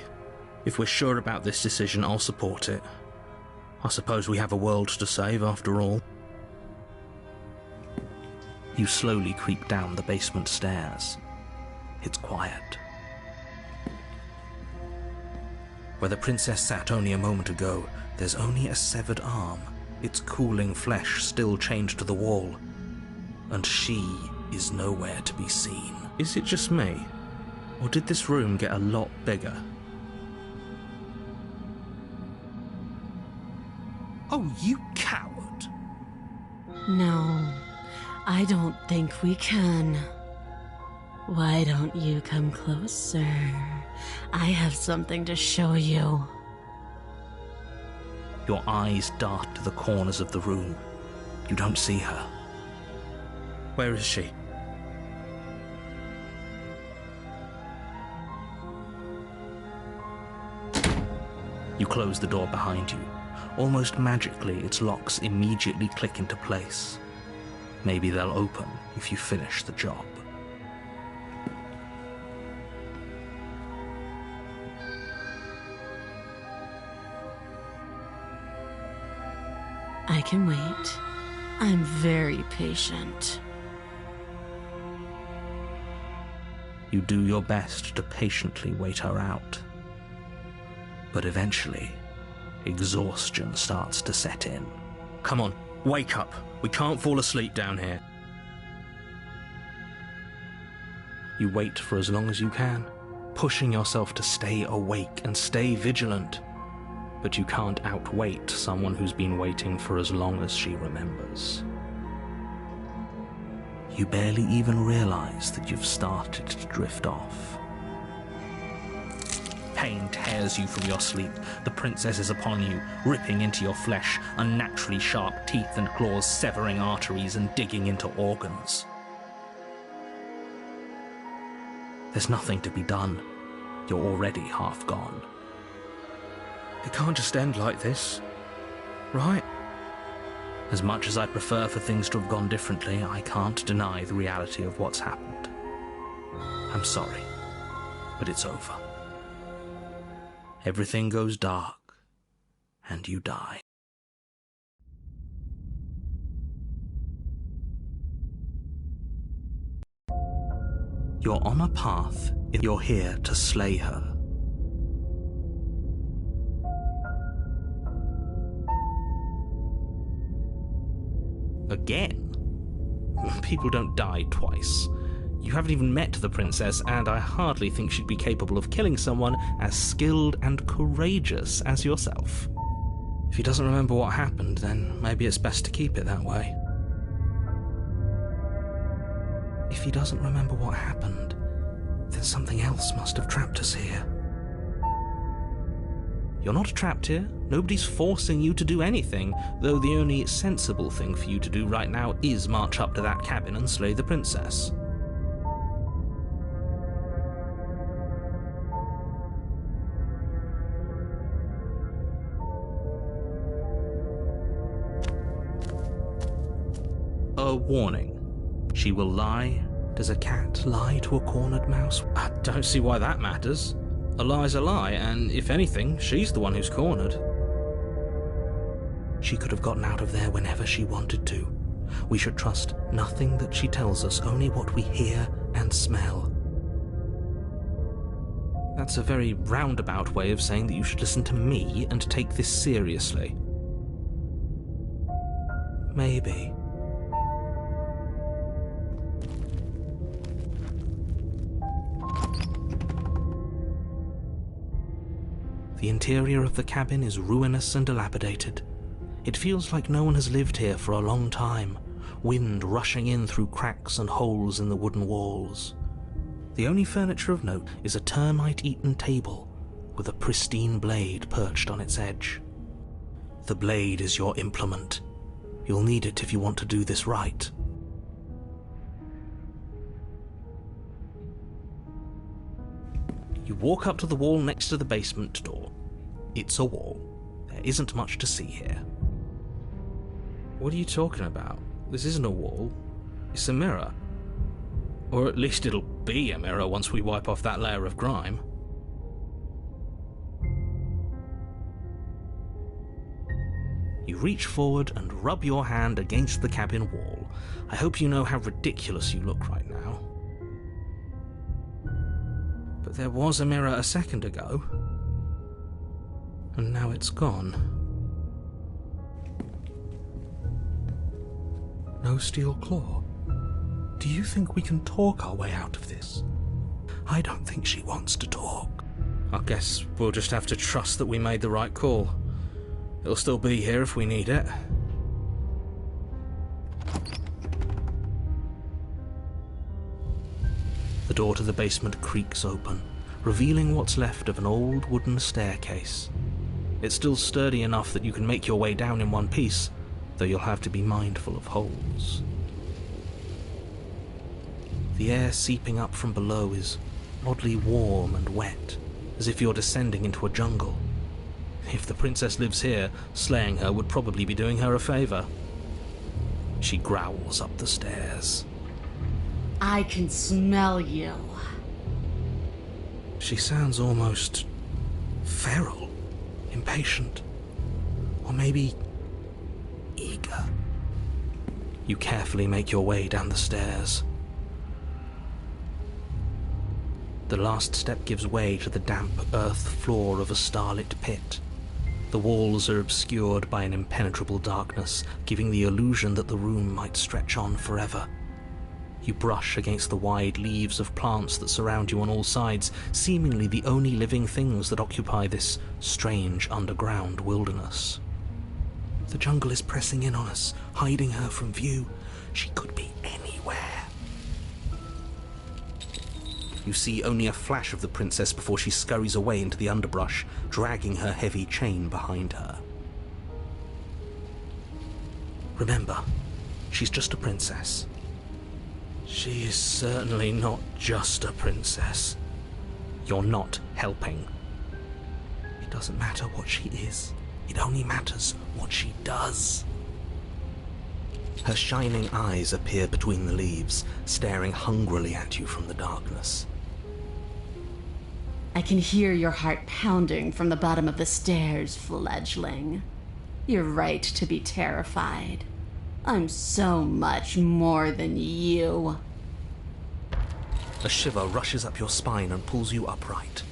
if we're sure about this decision, I'll support it. I suppose we have a world to save after all. You slowly creep down the basement stairs. It's quiet. Where the princess sat only a moment ago, there's only a severed arm, its cooling flesh still chained to the wall, and she is nowhere to be seen. Is it just me, or did this room get a lot bigger? Oh, you coward! No, I don't think we can. Why don't you come closer? I have something to show you. Your eyes dart to the corners of the room. You don't see her. Where is she? You close the door behind you. Almost magically, its locks immediately click into place. Maybe they'll open if you finish the job. I can wait. I'm very patient. You do your best to patiently wait her out. But eventually, exhaustion starts to set in. Come on, wake up. We can't fall asleep down here. You wait for as long as you can, pushing yourself to stay awake and stay vigilant. But you can't outwait someone who's been waiting for as long as she remembers. You barely even realize that you've started to drift off. Pain tears you from your sleep. The princess is upon you, ripping into your flesh, unnaturally sharp teeth and claws severing arteries and digging into organs. There's nothing to be done. You're already half gone. It can't just end like this, right? As much as I prefer for things to have gone differently, I can't deny the reality of what's happened. I'm sorry, but it's over. Everything goes dark, and you die. You're on a path, and you're here to slay her. Again? People don't die twice. You haven't even met the princess, and I hardly think she'd be capable of killing someone as skilled and courageous as yourself. If he doesn't remember what happened, then maybe it's best to keep it that way. If he doesn't remember what happened, then something else must have trapped us here. You're not trapped here. Nobody's forcing you to do anything, though the only sensible thing for you to do right now is march up to that cabin and slay the princess. A warning. She will lie. Does a cat lie to a cornered mouse? I don't see why that matters. A lie's a lie, and if anything, she's the one who's cornered. She could have gotten out of there whenever she wanted to. We should trust nothing that she tells us, only what we hear and smell. That's a very roundabout way of saying that you should listen to me and take this seriously. Maybe. The interior of the cabin is ruinous and dilapidated. It feels like no one has lived here for a long time, wind rushing in through cracks and holes in the wooden walls. The only furniture of note is a termite-eaten table with a pristine blade perched on its edge. The blade is your implement. You'll need it if you want to do this right. You walk up to the wall next to the basement door. It's a wall. There isn't much to see here. What are you talking about? This isn't a wall. It's a mirror. Or at least it'll be a mirror once we wipe off that layer of grime. You reach forward and rub your hand against the cabin wall. I hope you know how ridiculous you look right now. But there was a mirror a second ago. And now it's gone. No steel claw. Do you think we can talk our way out of this? I don't think she wants to talk. I guess we'll just have to trust that we made the right call. It'll still be here if we need it. The door to the basement creaks open, revealing what's left of an old wooden staircase. It's still sturdy enough that you can make your way down in one piece, though you'll have to be mindful of holes. The air seeping up from below is oddly warm and wet, as if you're descending into a jungle. If the princess lives here, slaying her would probably be doing her a favor. She growls up the stairs. I can smell you. She sounds almost feral, impatient, or maybe eager. You carefully make your way down the stairs. The last step gives way to the damp earth floor of a starlit pit. The walls are obscured by an impenetrable darkness, giving the illusion that the room might stretch on forever. You brush against the wide leaves of plants that surround you on all sides, seemingly the only living things that occupy this strange underground wilderness. The jungle is pressing in on us, hiding her from view. She could be anywhere. You see only a flash of the princess before she scurries away into the underbrush, dragging her heavy chain behind her. Remember, she's just a princess. She is certainly not just a princess. You're not helping. It doesn't matter what she is. It only matters what she does. Her shining eyes appear between the leaves, staring hungrily at you from the darkness. I can hear your heart pounding from the bottom of the stairs, fledgling. You're right to be terrified. I'm so much more than you. A shiver rushes up your spine and pulls you upright.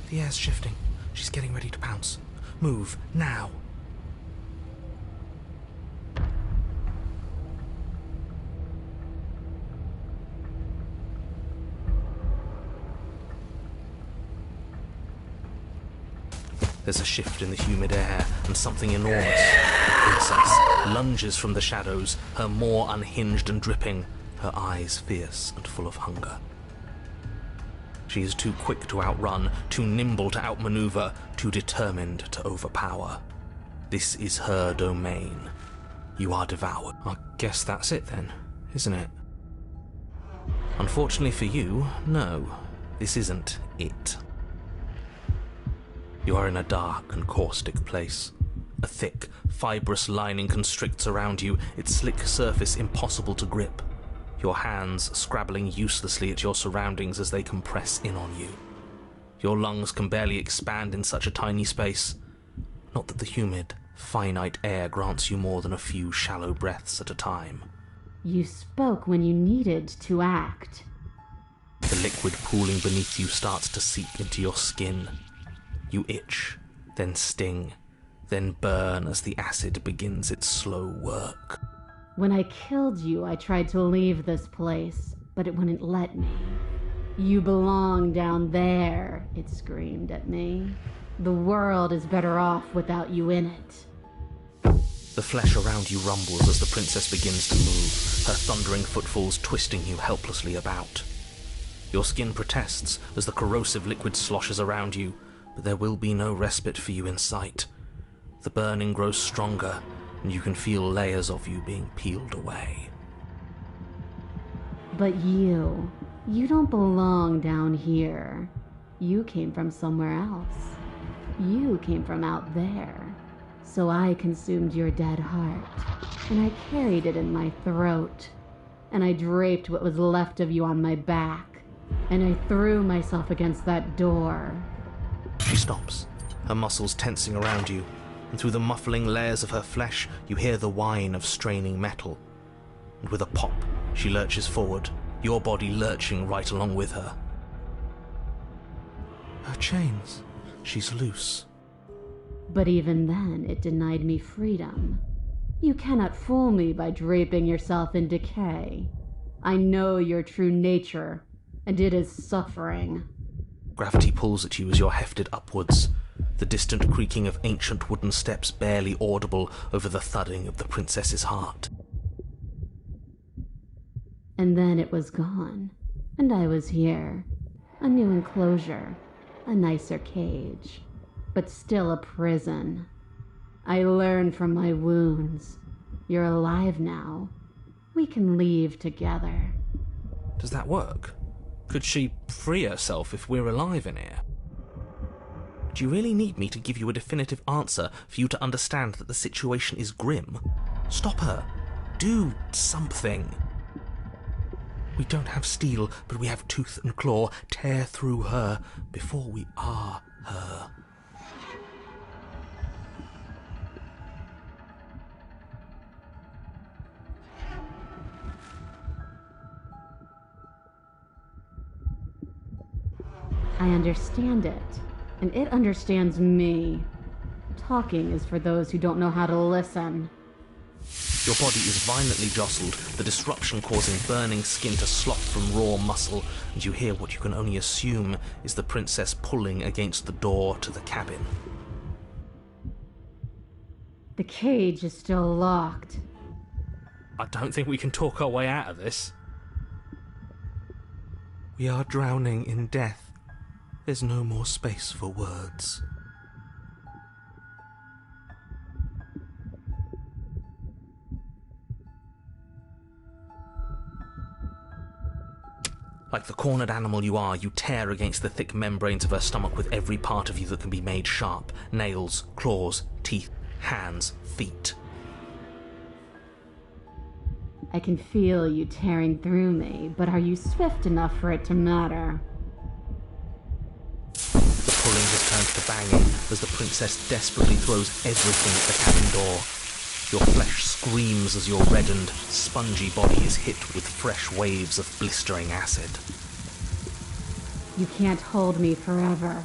The air's shifting. She's getting ready to pounce. Move, now. There's a shift in the humid air, and something enormous, the princess, lunges from the shadows, her maw unhinged and dripping, her eyes fierce and full of hunger. She is too quick to outrun, too nimble to outmaneuver, too determined to overpower. This is her domain. You are devoured. I guess that's it then, isn't it? Unfortunately for you, no, this isn't it. You are in a dark and caustic place. A thick, fibrous lining constricts around you, its slick surface impossible to grip. Your hands scrabbling uselessly at your surroundings as they compress in on you. Your lungs can barely expand in such a tiny space. Not that the humid, finite air grants you more than a few shallow breaths at a time. You spoke when you needed to act. The liquid pooling beneath you starts to seep into your skin. You itch, then sting, then burn as the acid begins its slow work. When I killed you, I tried to leave this place, but it wouldn't let me. You belong down there, it screamed at me. The world is better off without you in it. The flesh around you rumbles as the princess begins to move, her thundering footfalls twisting you helplessly about. Your skin protests as the corrosive liquid sloshes around you, but there will be no respite for you in sight. The burning grows stronger, and you can feel layers of you being peeled away. But you don't belong down here. You came from somewhere else. You came from out there. So I consumed your dead heart, and I carried it in my throat, and I draped what was left of you on my back, and I threw myself against that door. She stops, her muscles tensing around you, and through the muffling layers of her flesh you hear the whine of straining metal. And with a pop, she lurches forward, your body lurching right along with her. Her chains. She's loose. But even then, it denied me freedom. You cannot fool me by draping yourself in decay. I know your true nature, and it is suffering. Gravity pulls at you as you're hefted upwards, the distant creaking of ancient wooden steps barely audible over the thudding of the princess's heart. And then it was gone, and I was here. A new enclosure, a nicer cage, but still a prison. I learned from my wounds. You're alive now. We can leave together. Does that work? Could she free herself if we're alive in here? Do you really need me to give you a definitive answer for you to understand that the situation is grim? Stop her. Do something. We don't have steel, but we have tooth and claw. Tear through her before we are her. I understand it, and it understands me. Talking is for those who don't know how to listen. Your body is violently jostled, the disruption causing burning skin to slop from raw muscle, and you hear what you can only assume is the princess pulling against the door to the cabin. The cage is still locked. I don't think we can talk our way out of this. We are drowning in death. There's no more space for words. Like the cornered animal you are, you tear against the thick membranes of her stomach with every part of you that can be made sharp. Nails, claws, teeth, hands, feet. I can feel you tearing through me, but are you swift enough for it to matter? The pulling has turned to banging as the princess desperately throws everything at the cabin door. Your flesh screams as your reddened, spongy body is hit with fresh waves of blistering acid. You can't hold me forever.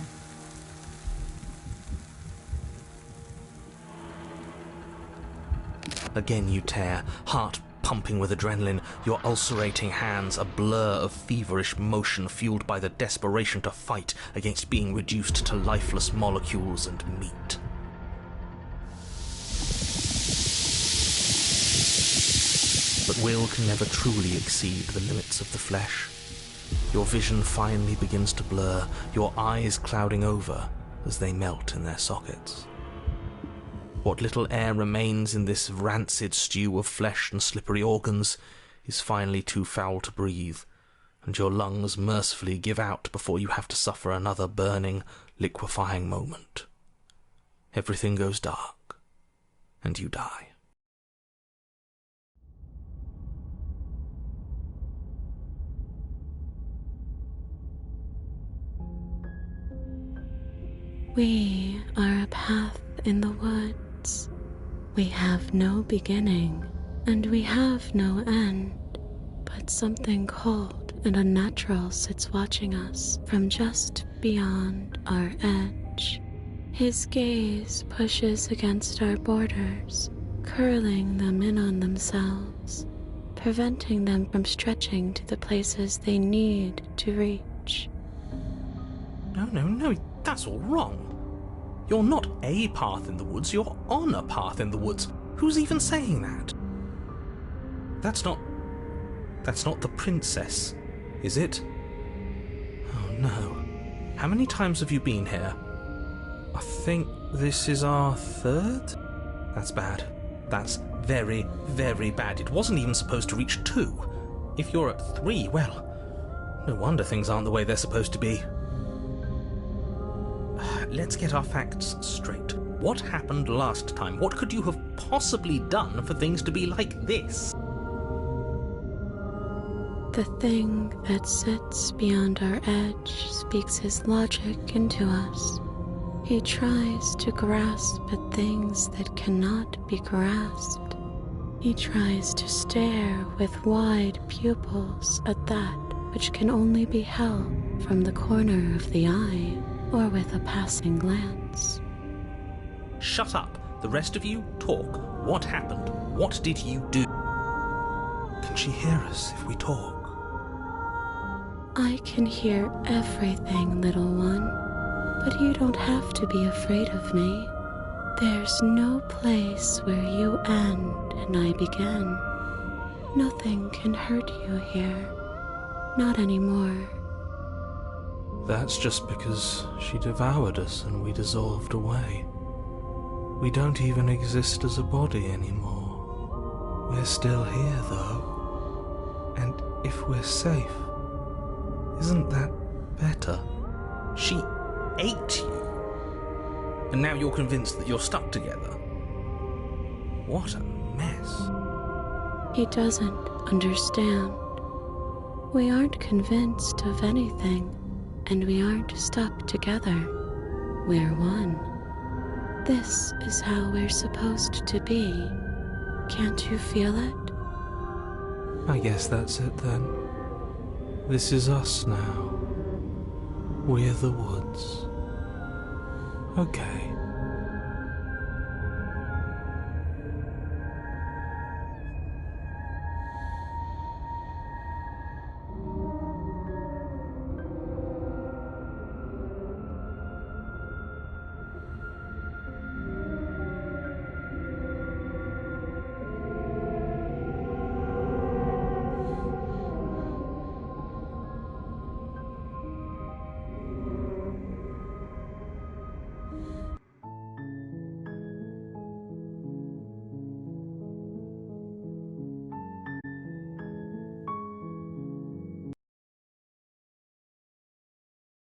Again you tear, heart pumping with adrenaline, your ulcerating hands a blur of feverish motion fueled by the desperation to fight against being reduced to lifeless molecules and meat. But will can never truly exceed the limits of the flesh. Your vision finally begins to blur, your eyes clouding over as they melt in their sockets. What little air remains in this rancid stew of flesh and slippery organs is finally too foul to breathe, and your lungs mercifully give out before you have to suffer another burning, liquefying moment. Everything goes dark, and you die. We are a path in the woods. We have no beginning, and we have no end. But something cold and unnatural sits watching us from just beyond our edge. His gaze pushes against our borders, curling them in on themselves, preventing them from stretching to the places they need to reach. No, that's all wrong. You're not a path in the woods, you're on a path in the woods. Who's even saying that? That's not the princess, is it? Oh no. How many times have you been here? I think this is our third? That's bad. That's very, very bad. It wasn't even supposed to reach 2. If you're at 3, well, no wonder things aren't the way they're supposed to be. Let's get our facts straight. What happened last time? What could you have possibly done for things to be like this? The thing that sits beyond our edge speaks his logic into us. He tries to grasp at things that cannot be grasped. He tries to stare with wide pupils at that which can only be held from the corner of the eye or with a passing glance. Shut up. The rest of you, talk. What happened? What did you do? Can she hear us if we talk? I can hear everything, little one, but you don't have to be afraid of me. There's no place where you end and I begin. Nothing can hurt you here. Not anymore. That's just because she devoured us and we dissolved away. We don't even exist as a body anymore. We're still here, though. And if we're safe, isn't that better? She ate you. And now you're convinced that you're stuck together. What a mess. He doesn't understand. We aren't convinced of anything, and we aren't stuck together. We're one. This is how we're supposed to be. Can't you feel it? I guess that's it then. This is us now. We're the woods. Okay.